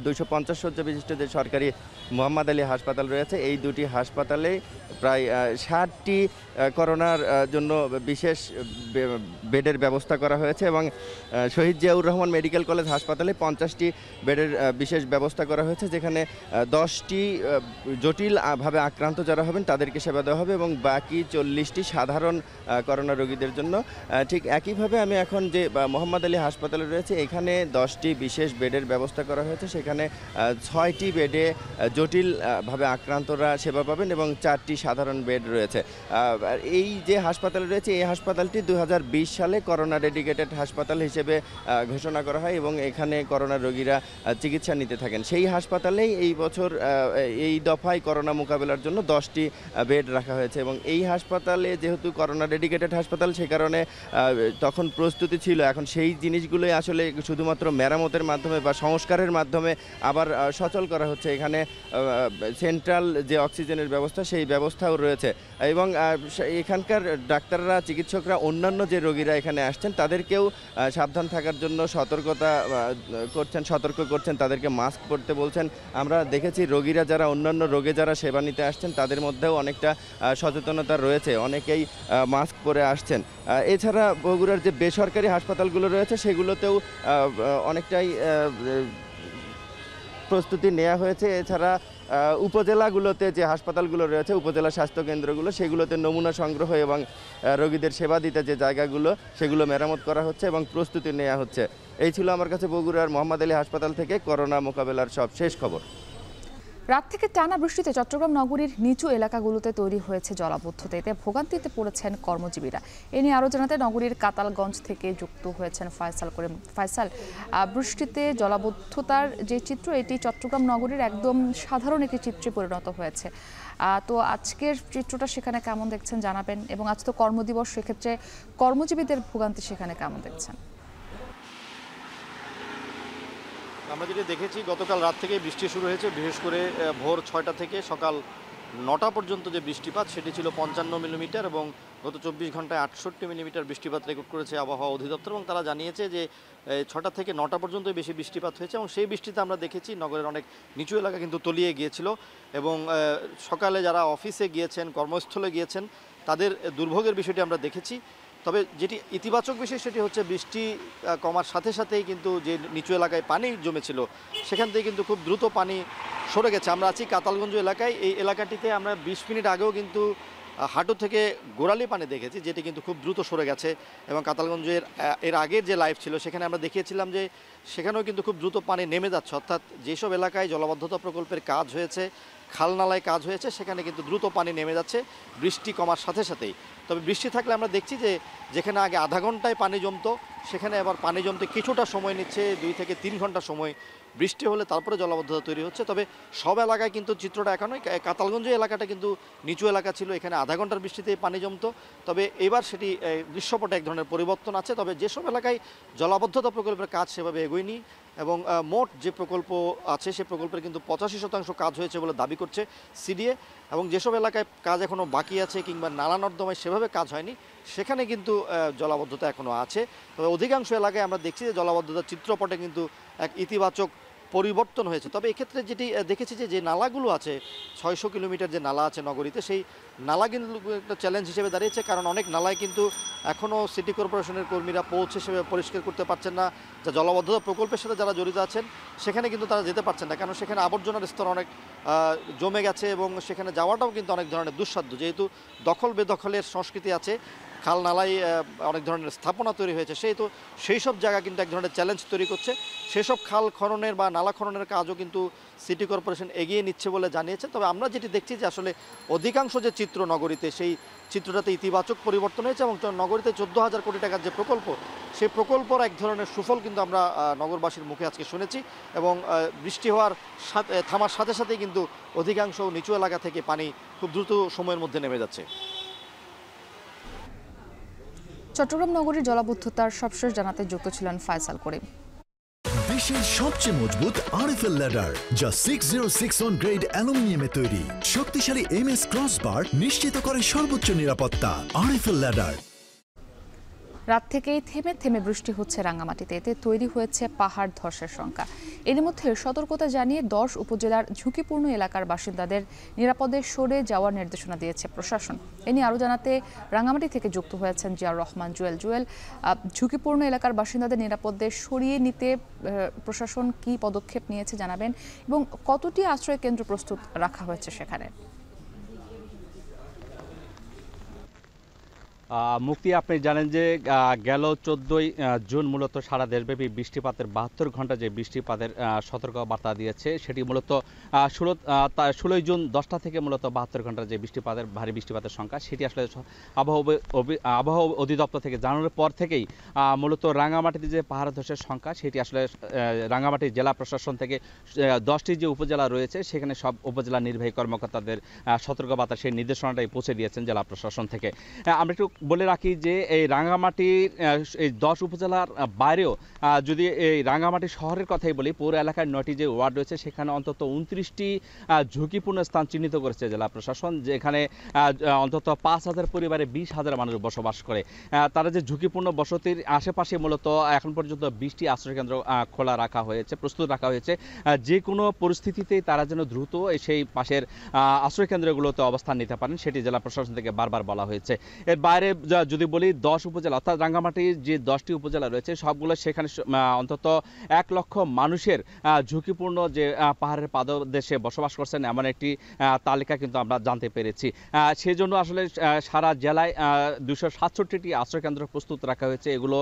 250 শয্যা বিশিষ্ট যে সরকারি মোহাম্মদ আলী হাসপাতাল রয়েছে, এই দুটি হাসপাতালে প্রায় 60টি করোনার জন্য বিশেষ বেডের ব্যবস্থা করা হয়েছে এবং শহীদ জিয়াউর রহমান মেডিকেল কলেজ হাসপাতালে 50টি বেডের বিশেষ ব্যবস্থা করা হয়েছে, যেখানে 10টি জটিলভাবে আক্রান্ত যারা হবেন তাদেরকে সেবা দেওয়া হবে এবং বাকি 40টি সাধারণ করোনা রোগীদের জন্য। ঠিক একইভাবে আমি এখন যে মোহাম্মদ আলী হাসপাতালে রয়েছে, এখানে 10টি বিশেষ বেডের ব্যবস্থা করা হয়েছে, সেখানে 6টি বেডে জটিলভাবে আক্রান্তরা সেবা পাবেন এবং 4টি সাধারণ বেড রয়েছে। এই যে হাসপাতাল রয়েছে, এই হাসপাতালটি 2020 সালে করোনা ডেডিকেটেড হাসপাতাল হিসেবে ঘোষণা করা হয় এবং এখানে করোনা রোগীরা চিকিৎসা নিতে থাকেন। সেই হাসপাতালেই এই বছর এই দফায় করোনা মোকাবেলার জন্য 10টি বেড রাখা হয়েছে এবং এই হাসপাতালে যেহেতু করোনা ডেডিকেটেড হাসপাতাল, সে কারণে তখন প্রস্তুতি ছিল। এখন সেই জিনিসগুলোই আসলে শুধুমাত্র মেরামতের মাধ্যমে বা সংস্কারের মাধ্যমে আবার সচল করা হচ্ছে। এখানে সেন্ট্রাল যে অক্সিজেনের ব্যবস্থা, সেই ব্যবস্থাও রয়েছে এবং এখানকার ডাক্তাররা, চিকিৎসকরা অন্যান্য যে রোগীরা এখানে আসছেন তাদেরকেও সাবধান থাকার জন্য সতর্ক করছেন, তাদেরকে মাস্ক পরতে বলছেন। আমরা দেখেছি রোগীরা যারা অন্যান্য রোগে যারা সেবা নিতে আসছেন তাদের মধ্যেও অনেকটা সচেতনতা রয়েছে, অনেকেই মাস্ক পরে আসছেন। এছাড়া বগুড়ার যে বেসরকারি হাসপাতালগুলো রয়েছে সেগুলোতেও অনেকটাই প্রস্তুতি নেওয়া হয়েছে। এছাড়া উপজেলাগুলোতে যে হাসপাতালগুলো রয়েছে, উপজেলা স্বাস্থ্যকেন্দ্রগুলো, সেগুলোতে নমুনা সংগ্রহ এবং রোগীদের সেবা দিতে যে জায়গাগুলো, সেগুলো মেরামত করা হচ্ছে এবং প্রস্তুতি নেওয়া হচ্ছে। এই ছিল আমার কাছে বগুড়ার মোহাম্মদ আলী হাসপাতাল থেকে করোনা মোকাবেলার সব শেষ খবর। রাত থেকে টানা বৃষ্টিতে চট্টগ্রাম নগরীর নিচু এলাকাগুলোতে তৈরি হয়েছে জলাবদ্ধতা। এতে ভোগান্তিতে পড়েছেন কর্মজীবীরা। এ নিয়ে আরও জানাতে নগরীর কাতালগঞ্জ থেকে যুক্ত হয়েছেন ফায়সাল। বৃষ্টিতে জলাবদ্ধতার যে চিত্র, এটি চট্টগ্রাম নগরীর একদম সাধারণ একটি চিত্রে পরিণত হয়েছে। তো আজকের চিত্রটা সেখানে কেমন দেখছেন জানাবেন, এবং আজ তো কর্মদিবস, সেক্ষেত্রে কর্মজীবীদের ভোগান্তি সেখানে কেমন দেখছেন? আমরা যেটা দেখেছি, গতকাল রাত থেকে বৃষ্টি শুরু হয়েছে। বিশেষ করে ভোর 6টা থেকে সকাল 9টা পর্যন্ত যে বৃষ্টিপাত, সেটি ছিল 55 মিলিমিটার এবং গত 24 ঘন্টায় 68 মিলিমিটার বৃষ্টিপাত রেকর্ড করেছে আবহাওয়া অধিদপ্তর। এবং তারা জানিয়েছে যে 6টা থেকে 9টা পর্যন্ত বেশি বৃষ্টিপাত হয়েছে এবং সেই বৃষ্টিতে আমরা দেখেছি নগরের অনেক নিচু এলাকা কিন্তু তলিয়ে গিয়েছিল এবং সকালে যারা অফিসে গিয়েছেন, কর্মস্থলে গিয়েছেন, তাদের দুর্ভোগের বিষয়টি আমরা দেখেছি। তবে যেটি ইতিবাচক বিষয় সেটি হচ্ছে বৃষ্টি কমার সাথে সাথেই কিন্তু যে নিচু এলাকায় পানি জমেছিল সেখান থেকে কিন্তু খুব দ্রুত পানি সরে গেছে। আমরা আছি কাতালগঞ্জ এলাকায়। এই এলাকাটিতে আমরা 20 মিনিট আগেও কিন্তু হাঁটু থেকে গোড়ালি পানি দেখেছি, যেটি কিন্তু খুব দ্রুত সরে গেছে। এবং কাতালগঞ্জের এর আগের যে লাইভ ছিল সেখানে আমরা দেখিয়েছিলাম যে সেখানেও কিন্তু খুব দ্রুত পানি নেমে যাচ্ছে, অর্থাৎ যেসব এলাকায় জলাবদ্ধতা প্রকল্পের কাজ হয়েছে, খালনালায় কাজ হয়েছে, সেখানে কিন্তু দ্রুত পানি নেমে যাচ্ছে বৃষ্টি কমার সাথে সাথেই। তবে বৃষ্টি থাকলে আমরা দেখছি যে যেখানে আগে আধা ঘন্টায় পানি জমতো, সেখানে আবার পানি জমতে কিছুটা সময় নিচ্ছে, 2 থেকে 3 ঘন্টা সময় বৃষ্টি হলে তারপরে জলাবদ্ধতা তৈরি হচ্ছে। তবে সব এলাকায় কিন্তু চিত্রটা এখনই, কাতালগঞ্জ এলাকাটা কিন্তু নিচু এলাকা ছিল, এখানে আধা ঘন্টার বৃষ্টিতেই পানি জমতো। তবে এবার সেটি দৃশ্যপটে এক ধরনের পরিবর্তন আছে। তবে যেসব এলাকায় জলাবদ্ধতা প্রকল্পের কাজ সেভাবে এগোয়নি এবং মোট যে প্রকল্প আছে সে প্রকল্পের কিন্তু 85% কাজ হয়েছে বলে দাবি করছে সিডিএ। এবং যেসব এলাকায় কাজ এখনও বাকি আছে কিংবা নালা নর্দমায় সেভাবে কাজ হয়নি, সেখানে কিন্তু জলাবদ্ধতা এখনও আছে। তবে অধিকাংশ এলাকায় আমরা দেখছি যে জলাবদ্ধতার চিত্রপটে কিন্তু এক ইতিবাচক পরিবর্তন হয়েছে। তবে এক্ষেত্রে যেটি দেখেছি যে নালাগুলো আছে, 600 কিলোমিটার যে নালা আছে নগরীতে, সেই নালা কিন্তু একটা চ্যালেঞ্জ হিসেবে দাঁড়িয়েছে। কারণ অনেক নালায় কিন্তু এখনও সিটি কর্পোরেশনের কর্মীরা পৌঁছে সেভাবে পরিষ্কার করতে পারছেন না। যা জলাবদ্ধতা প্রকল্পের সাথে যারা জড়িত আছেন সেখানে কিন্তু তারা যেতে পারছেন না, কারণ সেখানে আবর্জনার স্তর অনেক জমে গেছে এবং সেখানে যাওয়াটাও কিন্তু অনেক ধরনের দুঃসাধ্য। যেহেতু দখল বেদখলের সংস্কৃতি আছে, খাল নালায় অনেক ধরনের স্থাপনা তৈরি হয়েছে, সেই সব জায়গা কিন্তু এক ধরনের চ্যালেঞ্জ তৈরি করছে। সেসব খাল খননের বা নালা খননের কাজও কিন্তু সিটি কর্পোরেশন এগিয়ে নিচ্ছে বলে জানিয়েছে। তবে আমরা যেটি দেখছি যে আসলে অধিকাংশ যে চিত্র নগরীতে, সেই চিত্রটাতে ইতিবাচক পরিবর্তন হয়েছে এবং নগরীতে 14,000 কোটি টাকার যে প্রকল্প, সেই প্রকল্পর এক ধরনের সুফল কিন্তু আমরা নগরবাসীর মুখে আজকে শুনেছি। এবং বৃষ্টি হওয়ার সাথে থামার সাথে সাথেই কিন্তু অধিকাংশ নিচু এলাকা থেকে পানি খুব দ্রুত সময়ের মধ্যে নেমে যাচ্ছে। চট্টগ্রাম নগরীর জলাবদ্ধতার সবশেষ জানাতে যুক্ত ছিলেন ফয়সাল করিম। দেশের সবচেয়ে মজবুত আরএফএল ল্যাডার, যা 6061 গ্রেড অ্যালুমিনিয়ামে তৈরি। শক্তিশালী এমএস ক্রসবার নিশ্চিত করে সর্বোচ্চ নিরাপত্তা। RFL ladder. রাত থেকেই থেমে থেমে বৃষ্টি হচ্ছে রাঙ্গামাটিতে, এতে তৈরি হয়েছে পাহাড় ধসের শঙ্কা। এর মধ্যে সতর্কতা জানিয়ে 10 উপজেলার ঝুঁকিপূর্ণ এলাকার বাসিন্দাদের নিরাপদে সরে যাওয়ার নির্দেশনা দিয়েছে প্রশাসন। এ নিয়ে আরও জানাতে রাঙ্গামাটি থেকে যুক্ত হয়েছেন জিয়াউর রহমান জুয়েল। ঝুঁকিপূর্ণ এলাকার বাসিন্দাদের নিরাপদে সরিয়ে নিতে প্রশাসন কি পদক্ষেপ নিয়েছে জানাবেন, এবং কতটি আশ্রয় কেন্দ্র প্রস্তুত রাখা হয়েছে সেখানে? মুক্তি, আপনি জানেন যে গেল 14ই জুন মূলত সারা দেশব্যাপী বৃষ্টিপাতের 72 ঘন্টা যে বৃষ্টিপাতের সতর্ক বার্তা দিয়েছে, সেটি মূলত 16 জুন 10টা থেকে মূলত 72 ঘন্টার যে বৃষ্টিপাতের ভারী বৃষ্টিপাতের সংখ্যা, সেটি আসলে আবহাওয়া অধিদপ্তর থেকে জানানোর পর থেকেই মূলত রাঙ্গামাটিতে যে পাহাড় ধসের সংখ্যা, সেটি আসলে রাঙ্গামাটি জেলা প্রশাসন থেকে 10টি যে উপজেলা রয়েছে সেখানে সব উপজেলা নির্বাহী কর্মকর্তাদের সতর্কবার্তা সেই নির্দেশনাটাই পৌঁছে দিয়েছেন জেলা প্রশাসন থেকে। আমরা একটু বলে রাখি যে এই রাঙ্গামাটির এই 10 উপজেলার বাইরেও যদি এই রাঙ্গামাটি শহরের কথাই বলি, পৌর এলাকার 9টি যে ওয়ার্ড রয়েছে সেখানে অন্তত 29টি ঝুঁকিপূর্ণ স্থান চিহ্নিত করেছে জেলা প্রশাসন, যেখানে অন্তত 5,000 পরিবারে 20,000 মানুষ বসবাস করে। তারা যে ঝুঁকিপূর্ণ বসতির আশেপাশে মূলত এখন পর্যন্ত 20টি আশ্রয়কেন্দ্র খোলা রাখা হয়েছে, প্রস্তুত রাখা হয়েছে, যে কোনো পরিস্থিতিতেই তারা যেন দ্রুত সেই পাশের আশ্রয়কেন্দ্রগুলোতে অবস্থান নিতে পারেন, সেটি জেলা প্রশাসন থেকে বারবার বলা হয়েছে। এর বাইরে যদি বলি 10 উপজেলা, অর্থাৎ রাঙ্গামাটির যে 10টি উপজেলা রয়েছে সবগুলো, সেখানে অন্তত 1 লক্ষ মানুষের ঝুঁকিপূর্ণ যে পাহাড়ের পাদদেশে বসবাস করছেন এমন একটি তালিকা কিন্তু আমরা জানতে পেরেছি। সেই জন্য আসলে সারা জেলায় 267টি আশ্রয়কেন্দ্র প্রস্তুত রাখা হয়েছে। এগুলো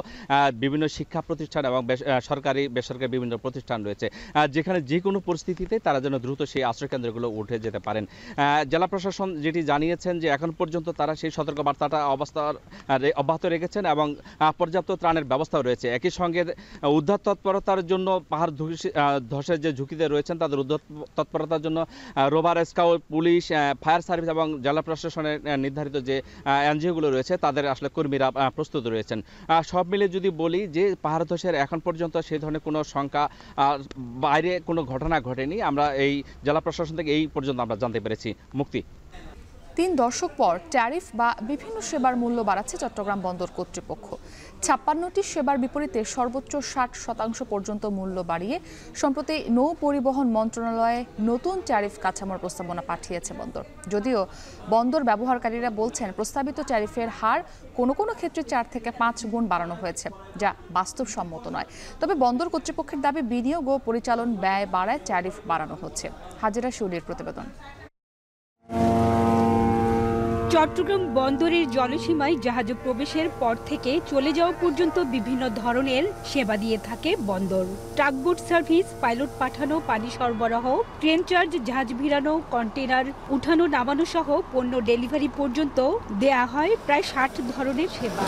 বিভিন্ন শিক্ষা প্রতিষ্ঠান এবং সরকারি বেসরকারি বিভিন্ন প্রতিষ্ঠান রয়েছে, যেখানে যে কোনো পরিস্থিতিতে তারা যেন দ্রুত সেই আশ্রয়কেন্দ্রগুলো উঠে যেতে পারেন। জেলা প্রশাসন যেটি জানিয়েছেন যে এখন পর্যন্ত তারা সেই সতর্কবার্তাটা অব্যাহত রেখেছেন এবং পর্যাপ্ত ত্রাণের ব্যবস্থাও রয়েছে। একই সঙ্গে উদ্ধার তৎপরতার জন্য পাহাড় ধসের যে ঝুঁকিতে রয়েছেন তাদের উদ্ধার তৎপরতার জন্য rover scout, police, fire service এবং জেলা প্রশাসনের নির্ধারিত যে এনজিওগুলো রয়েছে তাদের আসলে কর্মীরা প্রস্তুত রয়েছেন। সব মিলে যদি বলি যে পাহাড় ধসের এখন পর্যন্ত সেই ধরনের কোনো সংখ্যা বাইরে কোনো ঘটনা ঘটেনি, আমরা এই জেলা প্রশাসন থেকে এই পর্যন্ত আমরা জানতে পেরেছি। মুক্তি। 3 দশক পর ট্যারিফ বা বিভিন্ন সেবার মূল্য বাড়াচ্ছে চট্টগ্রাম বন্দর কর্তৃপক্ষ। 56টি সেবার বিপরীতে সর্বোচ্চ 60% পর্যন্ত মূল্য বাড়িয়ে সম্প্রতি নৌ পরিবহন মন্ত্রণালয়ে নতুন ট্যারিফ কাঠামোর প্রস্তাবনা পাঠিয়েছে বন্দর। যদিও বন্দর ব্যবহারকারীরা বলছেন প্রস্তাবিত ট্যারিফের হার কোনো কোনো ক্ষেত্রে 4 থেকে 5 গুণ বাড়ানো হয়েছে, যা বাস্তবসম্মত নয়। তবে বন্দর কর্তৃপক্ষের দাবি বিনিয়োগ ও পরিচালন ব্যয় বাড়ায় ট্যারিফ বাড়ানো হচ্ছে। হাজিরা শিউলির প্রতিবেদন। চট্টগ্রাম বন্দরের জলসীমায় জাহাজ প্রবেশের পর থেকে চলে যাওয়া পর্যন্ত বিভিন্ন ধরনের সেবা দিয়ে থাকে বন্দর। ট্রাকবোট সার্ভিস, পাইলট পাঠানো, পানি সরবরাহ, ট্রেন চার্জ, জাহাজ ভিড়ানো, কন্টেনার উঠানো নামানো সহ পণ্য ডেলিভারি পর্যন্ত দেয়া হয় প্রায় 60 ধরনের সেবা।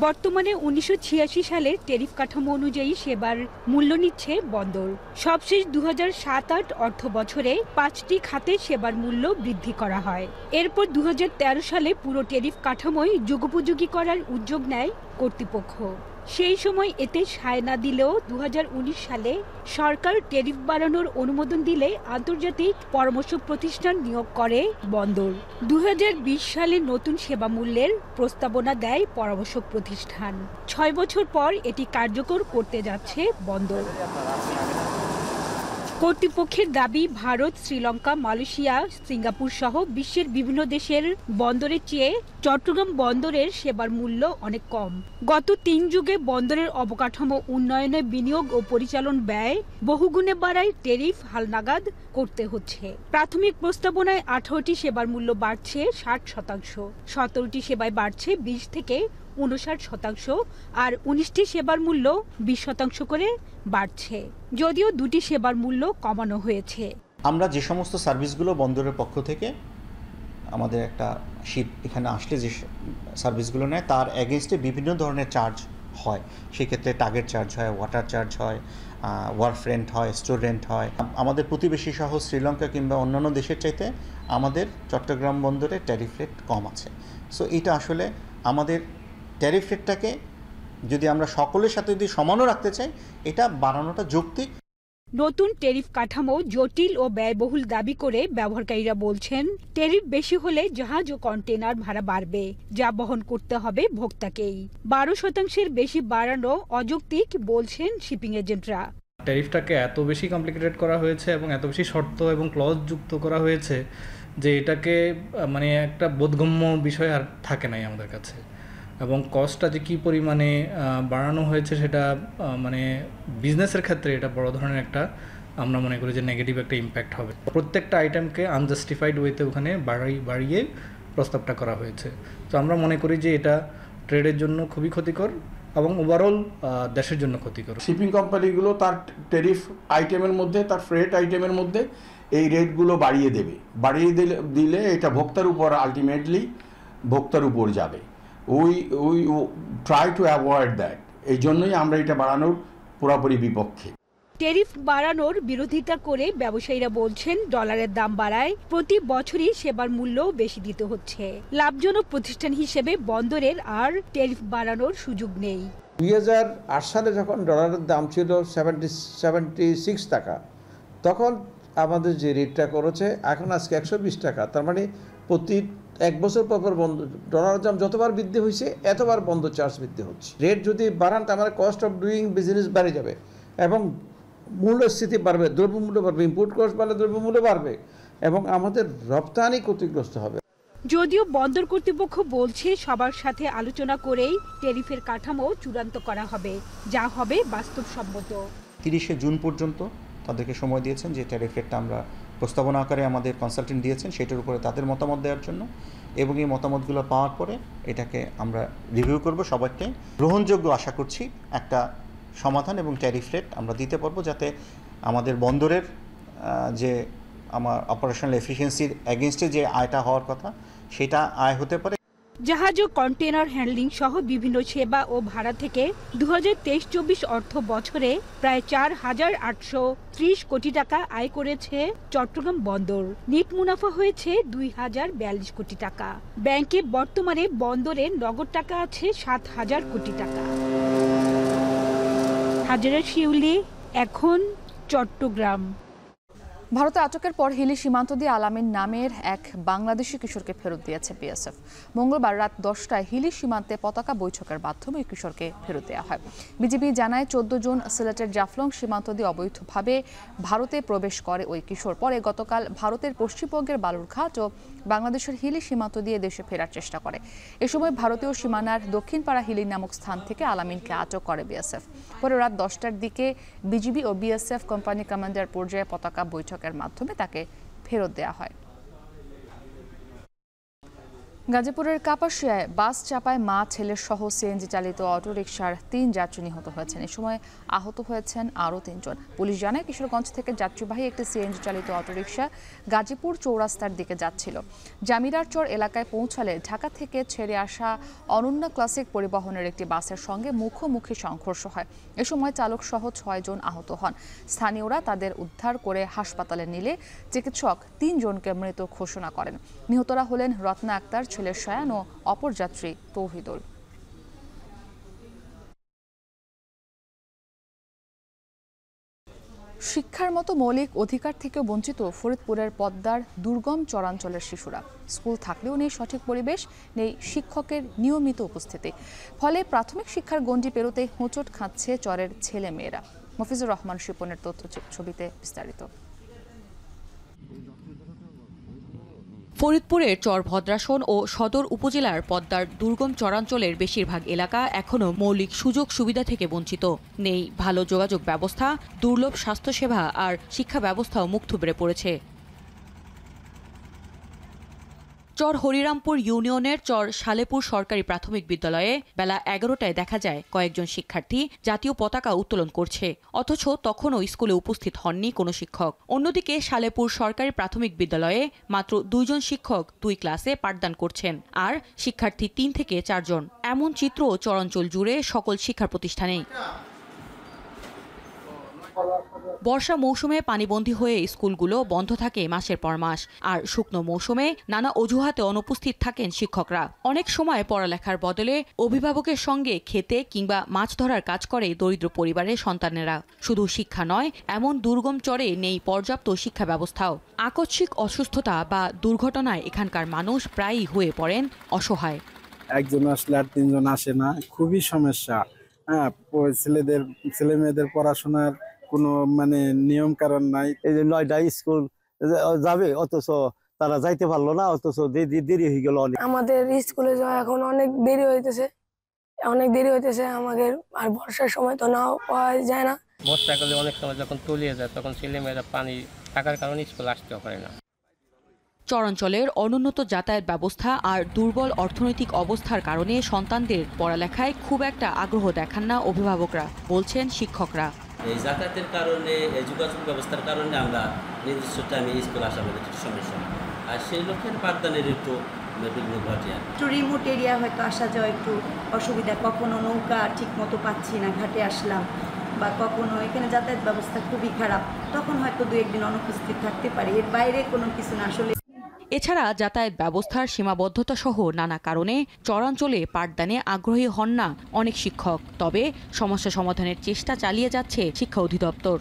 বর্তমানে 1986 সালের ট্যারিফ কাঠামো অনুযায়ী সেবার মূল্য নিচ্ছে বন্দর। সবশেষ 2007-08 অর্থ বছরে 5টি খাতে সেবার মূল্য বৃদ্ধি করা হয়। এরপর 2013 সালে পুরো ট্যারিফ কাঠামোই যুগোপযোগী করার উদ্যোগ নেয় কর্তৃপক্ষ। সেই সময় এতে সায় না দিলেও 2019 সালে সরকার ট্যারিফ বাড়ানোর অনুমোদন দিলে আন্তর্জাতিক পরামর্শ প্রতিষ্ঠান নিয়োগ করে বন্দর। 2020 সালে নতুন সেবা মূল্যের প্রস্তাবনা দেয় পরামর্শক প্রতিষ্ঠান। 6 বছর পর এটি কার্যকর করতে যাচ্ছে বন্দর। কর্তৃপক্ষের দাবি, ভারত, শ্রীলঙ্কা, মালয়েশিয়া, সিঙ্গাপুর সহ বিশ্বের বিভিন্ন দেশের বন্দরের চেয়ে চট্টগ্রাম বন্দরের সেবার মূল্য অনেক কম। গত 3 যুগে বন্দরের অবকাঠামো উন্নয়নে বিনিয়োগ ও পরিচালন ব্যয় বহুগুণে বাড়ায় ট্যারিফ হালনাগাদ করতে হচ্ছে। প্রাথমিক প্রস্তাবনায় 18টি সেবার মূল্য বাড়ছে 60%, 17টি সেবায় বাড়ছে 20 থেকে 59%, আর 19টি সেবার মূল্য 20% করে বাড়ছে, যদিও 2টি সেবার মূল্য কমানো হয়েছে। আমরা যে সমস্ত সার্ভিসগুলো বন্দরের পক্ষ থেকে আমাদের একটা শীট এখানে আসলে যে সার্ভিসগুলো নেয় তার এগেনস্টে বিভিন্ন ধরনের চার্জ হয়। সেক্ষেত্রে টার্গেট চার্জ হয়, ওয়াটার চার্জ হয়, ওয়ার্ফ রেন্ট হয়, স্টোর রেন্ট হয়। আমাদের প্রতিবেশী সহ শ্রীলঙ্কা কিংবা অন্যান্য দেশের চাইতে আমাদের চট্টগ্রাম বন্দরে ট্যারিফ রেট কম আছে। সো এটা আসলে আমাদের ট্যারিফ রেটটাকে যদি আমরা সকলের সাথে যদি সমানও রাখতে চাই, এটা বাড়ানোটা যৌক্তিক। নতুন ট্যারিফ কাঠামো জটিল ও ব্যয়বহুল দাবি করে ব্যবহারকারীরা বলছেন, ট্যারিফ বেশি হলে জাহাজ ও কন্টেনার ভাড়া বাড়বে, যা বহন করতে হবে ভোক্তাকেই। 12% বেশি বাড়ানো অযৌক্তিক বলছেন শিপিং এজেন্টরা। ট্যারিফটাকে এত বেশি কমপ্লিকেটেড করা হয়েছে এবং এত বেশি শর্ত এবং ক্লজ যুক্ত করা হয়েছে যে এটাকে মানে একটা বোধগম্য বিষয় আর থাকে নাই আমাদের কাছে। এবং কস্টটা যে কী পরিমাণে বাড়ানো হয়েছে সেটা মানে বিজনেসের ক্ষেত্রে এটা বড় ধরনের একটা আমরা মনে করি যে নেগেটিভ একটা ইম্প্যাক্ট হবে। প্রত্যেকটা আইটেমকে আনজাস্টিফাইড ওয়েতে ওখানে বাড়িয়ে প্রস্তাবটা করা হয়েছে। তো আমরা মনে করি যে এটা ট্রেডের জন্য খুবই ক্ষতিকর এবং ওভারঅল দেশের জন্য ক্ষতিকর। শিপিং কোম্পানিগুলো তার ট্যারিফ আইটেমের মধ্যে, তার ফ্রেট আইটেমের মধ্যে এই রেটগুলো বাড়িয়ে দেবে। বাড়িয়ে দিলে এটা ভোক্তার উপর আলটিমেটলি ভোক্তার উপর যাবে। We try to avoid that. এই জন্যই আমরা এটা বাড়ানোর পুরোপুরি বিপক্ষে। ট্যারিফ বাড়ানোর বিরোধিতা করে ব্যবসায়ীরা বলছেন, ডলারের দাম বাড়ায় প্রতি বছরই সেবার মূল্য বেশি দিতে হচ্ছে। লাভজনক প্রতিষ্ঠান হিসেবে বন্দরের আর ট্যারিফ বাড়ানোর সুযোগ নেই। 2008 সালে যখন ডলারের দাম ছিল 76 টাকা, তখন আমাদের যে রেটটা করেছে এখন আজকে 120 টাকা। তার মানে প্রতি 1 বছর পর বন্ধ, ডলারের দাম যতবার বৃদ্ধি হয়েছে এতবার বন্ধ চার্জ বৃদ্ধি হচ্ছে। রেট যদি বাড়ান তার মানে কস্ট অফ ডুইং বিজনেস বেড়ে যাবে এবং মূল্যস্ফীতি বাড়বে, দ্রব্যমূল্য বাড়বে, ইম্পোর্ট কস্ট বাড়লে দ্রব্যমূল্য বাড়বে এবং আমাদের রপ্তানি ক্ষতিগ্রস্ত হবে। যদিও বন্দর কর্তৃপক্ষ বলছে সবার সাথে আলোচনা করেই ট্যারিফের কাঠামো চূড়ান্ত করা হবে, যা হবে বাস্তবসম্মত। 30শে জুন পর্যন্ত তাদেরকে সময় দিয়েছেন যে ট্যারিফ রেটটা আমরা প্রস্তাবনা আকারে আমাদের কনসালটেন্ট দিয়েছেন সেটার উপরে তাদের মতামত দেওয়ার জন্য, এবং এই মতামতগুলো পাওয়ার পরে এটাকে আমরা রিভিউ করব। সবাইকে গ্রহণযোগ্য আশা করছি একটা সমাধান এবং ট্যারিফ রেট আমরা দিতে পারবো, যাতে আমাদের বন্দরের যে আমার অপারেশনাল এফিসিয়েন্সির এগেনস্টে যে আয়টা হওয়ার কথা সেটা আয় হতে পারে। জাহাজ ও কন্টেনার হ্যান্ডলিং সহ বিভিন্ন সেবা ও ভাড়া থেকে 2023-24 অর্থ বছরে প্রায় 4,830 কোটি টাকা আয় করেছে চট্টগ্রাম বন্দর। নেট মুনাফা হয়েছে 2,042 কোটি টাকা। ব্যাংকে বর্তমানে বন্দরে নগদ টাকা আছে 7,000 কোটি টাকা। হাজেরা শিউলি, এখন চট্টগ্রাম। ভারতে আটকের পর হিলি সীমান্ত দিয়ে আলামিন নামের এক বাংলাদেশি কিশোরকে ফেরত দিয়েছে বিএসএফ। মঙ্গলবার রাত 10টায় হিলি সীমান্তে পতাকা বৈঠকের মাধ্যমে ওই কিশোরকে ফেরত দেওয়া হয়। বিজিবি জানায় 14 জুন সিলেটের জাফলং সীমান্ত দিয়ে অবৈধভাবে ভারতে প্রবেশ করে ওই কিশোর। পরে গতকাল ভারতের পশ্চিমবঙ্গের বালুরঘাট ও বাংলাদেশের হিলি সীমান্ত দিয়ে দেশে ফেরার চেষ্টা করে। এ সময় ভারতীয় সীমানার দক্ষিণপাড়া হিলি নামক স্থান থেকে আলামিনকে আটক করে বিএসএফ। পরে রাত 10টার দিকে বিজিবি ও বিএসএফ কোম্পানি কমান্ডার পর্যায়ে পতাকা বৈঠকের মাধ্যমে তাকে ফেরত দেওয়া হয়। গাজীপুরের কাপাসিয়ায় বাস চাপায় মা ছেলের সহ সিএনজি চালিত অটোরিকশার 3 যাত্রী নিহত হয়েছেন। এ সময় আহত হয়েছেন আরও 3 জন। পুলিশ জানায় কিশোরগঞ্জ থেকে যাত্রীবাহী একটি সিএনজি চালিত অটোরিকশা গাজীপুর চৌরাস্তার দিকে যাচ্ছিল। জামিরার চর এলাকায় পৌঁছালে ঢাকা থেকে ছেড়ে আসা অনন্যা ক্লাসিক পরিবহনের একটি বাসের সঙ্গে মুখোমুখি সংঘর্ষ হয়। এ সময় চালক সহ 6 জন আহত হন। স্থানীয়রা তাদের উদ্ধার করে হাসপাতালে নিলে চিকিৎসক 3 জনকে মৃত ঘোষণা করেন। নিহতরা হলেন রত্না আক্তার, ছেলের শায়ান ও অপর যাত্রী তৌহিদুল। শিক্ষার মতো মৌলিক অধিকার থেকে বঞ্চিত ফরিদপুরের পদ্মার দুর্গম চরাঞ্চলের শিশুরা। স্কুল থাকলেও নেই সঠিক পরিবেশ, নেই শিক্ষকের নিয়মিত উপস্থিতি। ফলে প্রাথমিক শিক্ষার গণ্ডি পেরোতে হোঁচট খাচ্ছে চরের ছেলে মেয়েরা। মফিজুর রহমান শিপনের তথ্য ছবিতে বিস্তারিত। ফরিদপুরের চর ভদ্রাসন ও সদর উপজেলার পদ্মার দুর্গম চরাঞ্চলের বেশিরভাগ এলাকা এখনও মৌলিক সুযোগ সুবিধা থেকে বঞ্চিত। নেই ভালো যোগাযোগ ব্যবস্থা, দুর্লভ স্বাস্থ্যসেবা আর শিক্ষা ব্যবস্থাও মুখ থুবড়ে পড়েছে। চর হরিরামপুর ইউনিয়নের চর সালেপুর সরকারি প্রাথমিক বিদ্যালয়ে বেলা 11টায় দেখা যায় কয়েকজন শিক্ষার্থী জাতীয় পতাকা উত্তোলন করছে, অথচ তখনও স্কুলে উপস্থিত হননি কোনো শিক্ষক। অন্যদিকে সালেপুর সরকারি প্রাথমিক বিদ্যালয়ে মাত্র 2 জন শিক্ষক 2 ক্লাসে পাঠদান করছেন, আর শিক্ষার্থী 3 থেকে 4 জন। এমন চিত্র চরাঞ্চল জুড়ে সকল শিক্ষা প্রতিষ্ঠানেই। বর্ষা মৌসুমে পানিবন্দী হয়ে স্কুলগুলো বন্ধ থাকে মাসের পর মাস, আর শুকনো মৌসুমে নানা অজুহাতে অনুপস্থিত থাকেন শিক্ষকরা। অনেক সময় পড়ালেখার বদলে অভিভাবকের সঙ্গে খেতে কিংবা মাছ ধরার কাজ করে দরিদ্র পরিবারের সন্তানেরা। শুধু শিক্ষা নয়, এমন দুর্গম চরে নেই পর্যাপ্ত শিক্ষা ব্যবস্থাও। আকস্মিক অসুস্থতা বা দুর্ঘটনায় এখানকার মানুষ প্রায়ই হয়ে পড়েন অসহায়। একজন আসলে আর 3 জন আসে না, খুবই সমস্যা। হ্যাঁ, ছেলে মেয়েদের পড়াশোনার কোনো নিয়ম কারণ নাই। এই যে 9টা স্কুল যাবে, অথচ তারা যাইতে পারলো না, অথচ দেরি হয়ে গেল। আমাদের স্কুলে যাওয়া এখন অনেক দেরি হইতেছে আমাদের, আর বর্ষার সময় তো নাও পাওয়া যায় না। বর্ষাকালে অনেক সময় যখন তলিয়ে যায় তখন ছেলেমেয়েরা পানি থাকার কারণে স্কুল আসতেও পারে না। চরাঞ্চলের অনুন্নত যাতায়াত ব্যবস্থা আর দুর্বল অর্থনৈতিক অবস্থার কারণে সন্তানদের পড়ালেখায় খুব একটা আগ্রহ দেখান না অভিভাবকরা, বলছেন শিক্ষকরা। এই যাতায়াতের কারণে, এই যোগাযোগ ব্যবস্থার কারণে আমরা নির্দিষ্ট টাইমে স্কুল আসা আমাদের একটু সমস্যা, আর সেই লক্ষ্যের পাঠদানের একটু বিঘ্ন ঘটে। একটু রিমোট এরিয়া হয়তো আসা যাওয়া একটু অসুবিধা, কখনো নৌকা ঠিক মতো পাচ্ছি না, ঘাটে আসলাম, বা কখনো এখানে যাতায়াত ব্যবস্থা খুবই খারাপ, তখন হয়তো 2-1 দিন অনুপস্থিত থাকতে পারি, এর বাইরে কোনো কিছু না। আসলে এছাড়া যাতায়াত ব্যবস্থার সীমাবদ্ধতা সহ নানা কারণে চরাঞ্চলে পাঠদানে আগ্রহী হন না অনেক শিক্ষক। তবে সমস্যা সমাধানের চেষ্টা চালিয়ে যাচ্ছে শিক্ষা অধিদপ্তর।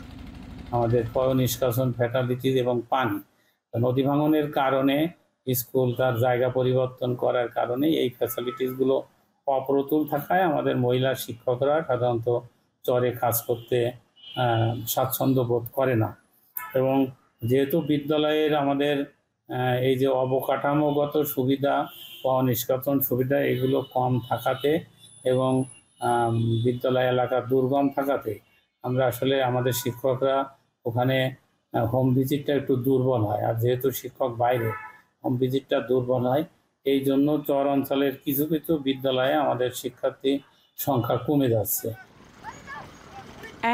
আমাদের পয় নিষ্কাশন, ফ্যাটালিটিস এবং পানি, নদী ভাঙনের কারণে স্কুল তার জায়গা পরিবর্তন করার কারণে এই ফ্যাসিলিটিসগুলো অপ্রতুল থাকায় আমাদের মহিলা শিক্ষকরা সাধারণত চরে কাজ করতে স্বাচ্ছন্দ্য বোধ করে না। এবং যেহেতু বিদ্যালয়ের আমাদের এই যে অবকাঠামোগত সুবিধা বা নিষ্কাশন সুবিধা এগুলো কম থাকাতে এবং বিদ্যালয় এলাকা দুর্গম থাকাতে আমরা আসলে আমাদের শিক্ষকরা ওখানে হোম ভিজিটটা একটু দুর্বল হয়, আর যেহেতু শিক্ষক বাইরে হোম ভিজিটটা দুর্বল হয়, এই জন্য চর অঞ্চলের কিছু কিছু বিদ্যালয়ে আমাদের শিক্ষার্থী সংখ্যা কমে যাচ্ছে।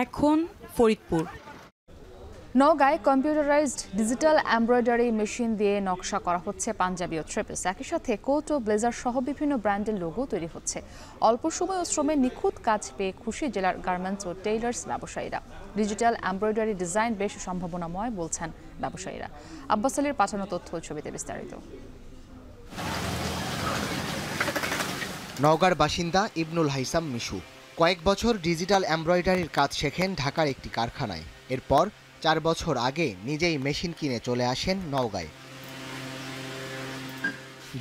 এখন ফরিদপুর। নওগাঁয় কম্পিউটারাইজড ডিজিটাল এমব্রয়ডারি মেশিন দিয়ে নকশা করা হচ্ছে পাঞ্জাবি ও থ্রিপিস। একই সাথে কোট ও ব্লেজার সহ বিভিন্ন ব্র্যান্ডের লোগো তৈরি হচ্ছে। অল্প সময় ও শ্রমে নিখুঁত কাজ পেয়ে খুশি জেলার গার্মেন্টস ও টেইলার্স ব্যবসায়ীরা। ডিজিটাল এমব্রয়ডারি ডিজাইন বেশ সম্ভাবনাময় বলছেন ব্যবসায়ীরা। আব্বাস আলীর পাঠানো তথ্য ছবিতে বিস্তারিত। নওগাঁর বাসিন্দা ইবনুল হাইসাম মিশু কয়েক বছর ডিজিটাল এমব্রয়ডারির কাজ শেখেন ঢাকার একটি কারখানায়। এরপর 4 বছর আগে নিজেই মেশিন কিনে চলে আসেন নওগাঁয়।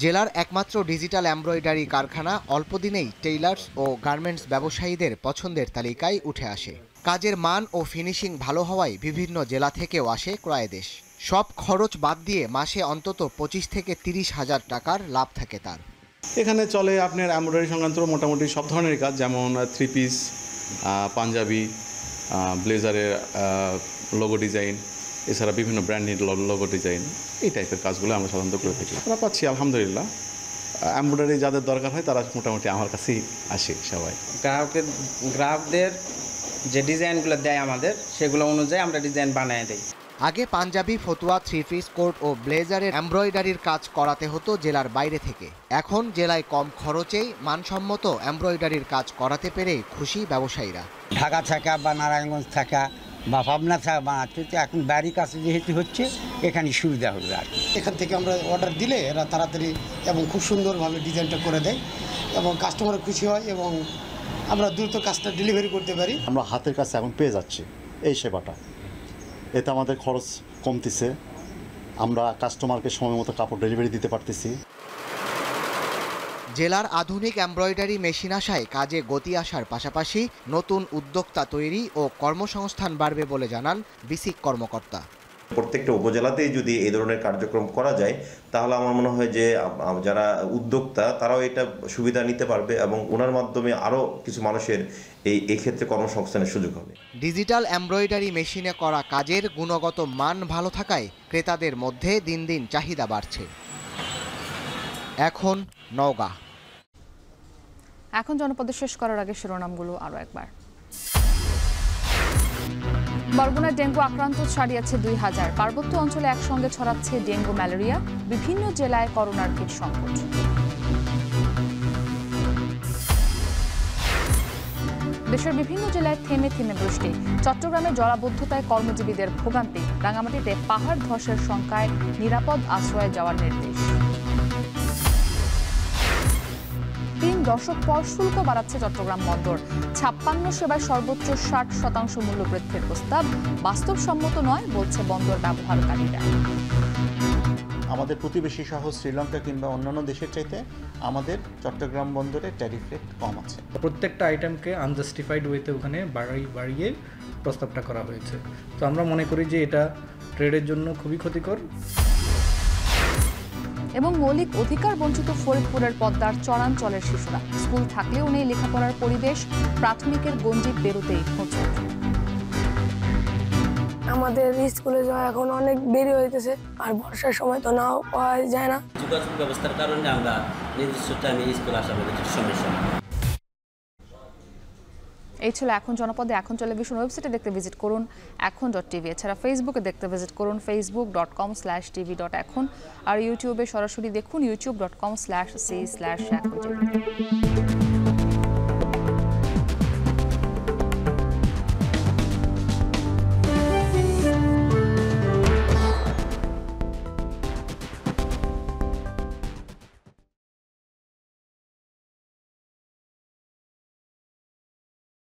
জেলার একমাত্র ডিজিটাল এমব্রয়ডারি কারখানা অল্প দিনেই টেইলার্স ও গার্মেন্টস ব্যবসায়ীদের পছন্দের তালিকায় উঠে আসে। কাজের মান ও ফিনিশিং ভালো হওয়ায় বিভিন্ন জেলা থেকেও আসে ক্রয়াদেশ। সব খরচ বাদ দিয়ে মাসে অন্তত 25 থেকে 30 হাজার টাকার লাভ থাকে তার। এখানে চলে আপনার এমব্রয়ডারি সংক্রান্ত মোটামুটি সব ধরনের কাজ, যেমন 3 পিস, পাঞ্জাবি, ব্লেজারের লোগো ডিজাইন, এছাড়া বিভিন্ন ব্র্যান্ডের লোগো ডিজাইন, এই টাইপের কাজগুলো আমরা সাধারণত করে থাকি। আমরা পাচ্ছি আলহামদুলিল্লাহ। এমব্রয়ডারি যাদের দরকার হয় তারা মোটামুটি আমার কাছেই আসে সবাই। গ্রাহকদের যে ডিজাইনগুলো দেয় আমাদের, সেগুলো অনুযায়ী আমরা ডিজাইন বানিয়ে দিই। আগে পাঞ্জাবি, ফতুয়া, 3 পিস, কোট ও ব্লেজারের এমব্রয়ডারির কাজ করাতে হতো জেলার বাইরে থেকে। এখন জেলায় কম খরচেই মানসম্মত এমব্রয়ডারির কাজ করাতে পেরে খুশি ব্যবসায়ীরা। ঢাকা থাকা বা নারায়ণগঞ্জ থাকা বা ভাবনা থাকা বানাতে এখন বাড়ির কাছে যেহেতু হচ্ছে, এখানে সুবিধা হবে আর কি। এখান থেকে আমরা অর্ডার দিলে এরা তাড়াতাড়ি এবং খুব সুন্দরভাবে ডিজাইনটা করে দেয় এবং কাস্টমার খুশি হয় এবং আমরা দ্রুত কাজটা ডেলিভারি করতে পারি। আমরা হাতের কাছে এখন পেয়ে যাচ্ছি এই সেবাটা, এতে আমাদের খরচ কমতেছে, আমরা কাস্টমারকে সময় মতো কাপড় ডেলিভারি দিতে পারতেছি। জেলার আধুনিক এমব্রয়ডারি মেশিন আসায় কাজে গতি আসার পাশাপাশি নতুন উদ্যোক্তা তৈরি ও কর্মসংস্থান বাড়বে বলে জানান বিসিক কর্মকর্তা। প্রত্যেকটা উপজেলাতেই যদি এই ধরনের কার্যক্রম করা যায় তাহলে আমার মনে হয় যে যারা উদ্যোক্তা তারাও এটা সুবিধা নিতে পারবে এবং ওনার মাধ্যমে আরও কিছু মানুষের এই ক্ষেত্রে কর্মসংস্থানের সুযোগ হবে। ডিজিটাল এমব্রয়ডারি মেশিনে করা কাজের গুণগত মান ভালো থাকায় ক্রেতাদের মধ্যে দিন দিন চাহিদা বাড়ছে। এখন নওগাঁ। এখন জনপদে শেষ করার আগে শিরোনামগুলো আরও একবার। বরগুনায় ডেঙ্গু আক্রান্ত ছাড়িয়েছে 2000। পার্বত্য অঞ্চলে একসঙ্গে ছড়াচ্ছে ডেঙ্গু ম্যালেরিয়া। বিভিন্ন জেলায় করোনার কিট সংকট। দেশের বিভিন্ন জেলায় থেমে থেমে বৃষ্টি। চট্টগ্রামে জলাবদ্ধতায় কর্মজীবীদের ভোগান্তি। রাঙামাটিতে পাহাড় ধসের শঙ্কায় নিরাপদ আশ্রয়ে যাওয়ার নির্দেশ। 3 দশক পর শুল্ক বাড়াচ্ছে চট্টগ্রাম বন্দর। 56 সেবায় সর্বোচ্চ 60% মূল্য বৃদ্ধির প্রস্তাব বাস্তবসম্মত নয় বলছে বন্দর ব্যবহারকারীরা। আমাদের প্রতিবেশী সহ শ্রীলঙ্কা কিংবা অন্যান্য দেশের চাইতে আমাদের চট্টগ্রাম বন্দরে ট্যারিফ রেট কম আছে। প্রত্যেকটা আইটেমকে আনজাস্টিফাইড ওয়েতে ওখানে বাড়িয়ে প্রস্তাবটা করা হয়েছে। তো আমরা মনে করি যে এটা ট্রেডের জন্য খুবই ক্ষতিকর। এবং মৌলিক অধিকার বঞ্চিত ফরিদপুরের পদ্মার চরাঞ্চলের শিশুরা। স্কুল থাকলেও নেই লেখাপড়ার পরিবেশ। প্রাথমিকের গঞ্জি পেরোতেই হোঁচট। আমাদের স্কুলে যাওয়া এখন অনেক দেরি হইতেছে, আর বর্ষার সময় তো নাও পাওয়া যায় না। যোগাযোগ ব্যবস্থার কারণে আমরা নির্দিষ্ট টাইমে স্কুল আসা আমাদের একটু সমস্যা। এই ছিল এখন জনপদে। এখন টেলিভিশন ওয়েবসাইটে দেখতে ভিজিট করুন এখন.tv। এছাড়া ফেসবুকে দেখতে ভিজিট করুন facebook.com/tv.এখন। আর ইউটিউবে সরাসরি দেখুন youtube.com/c/এখন।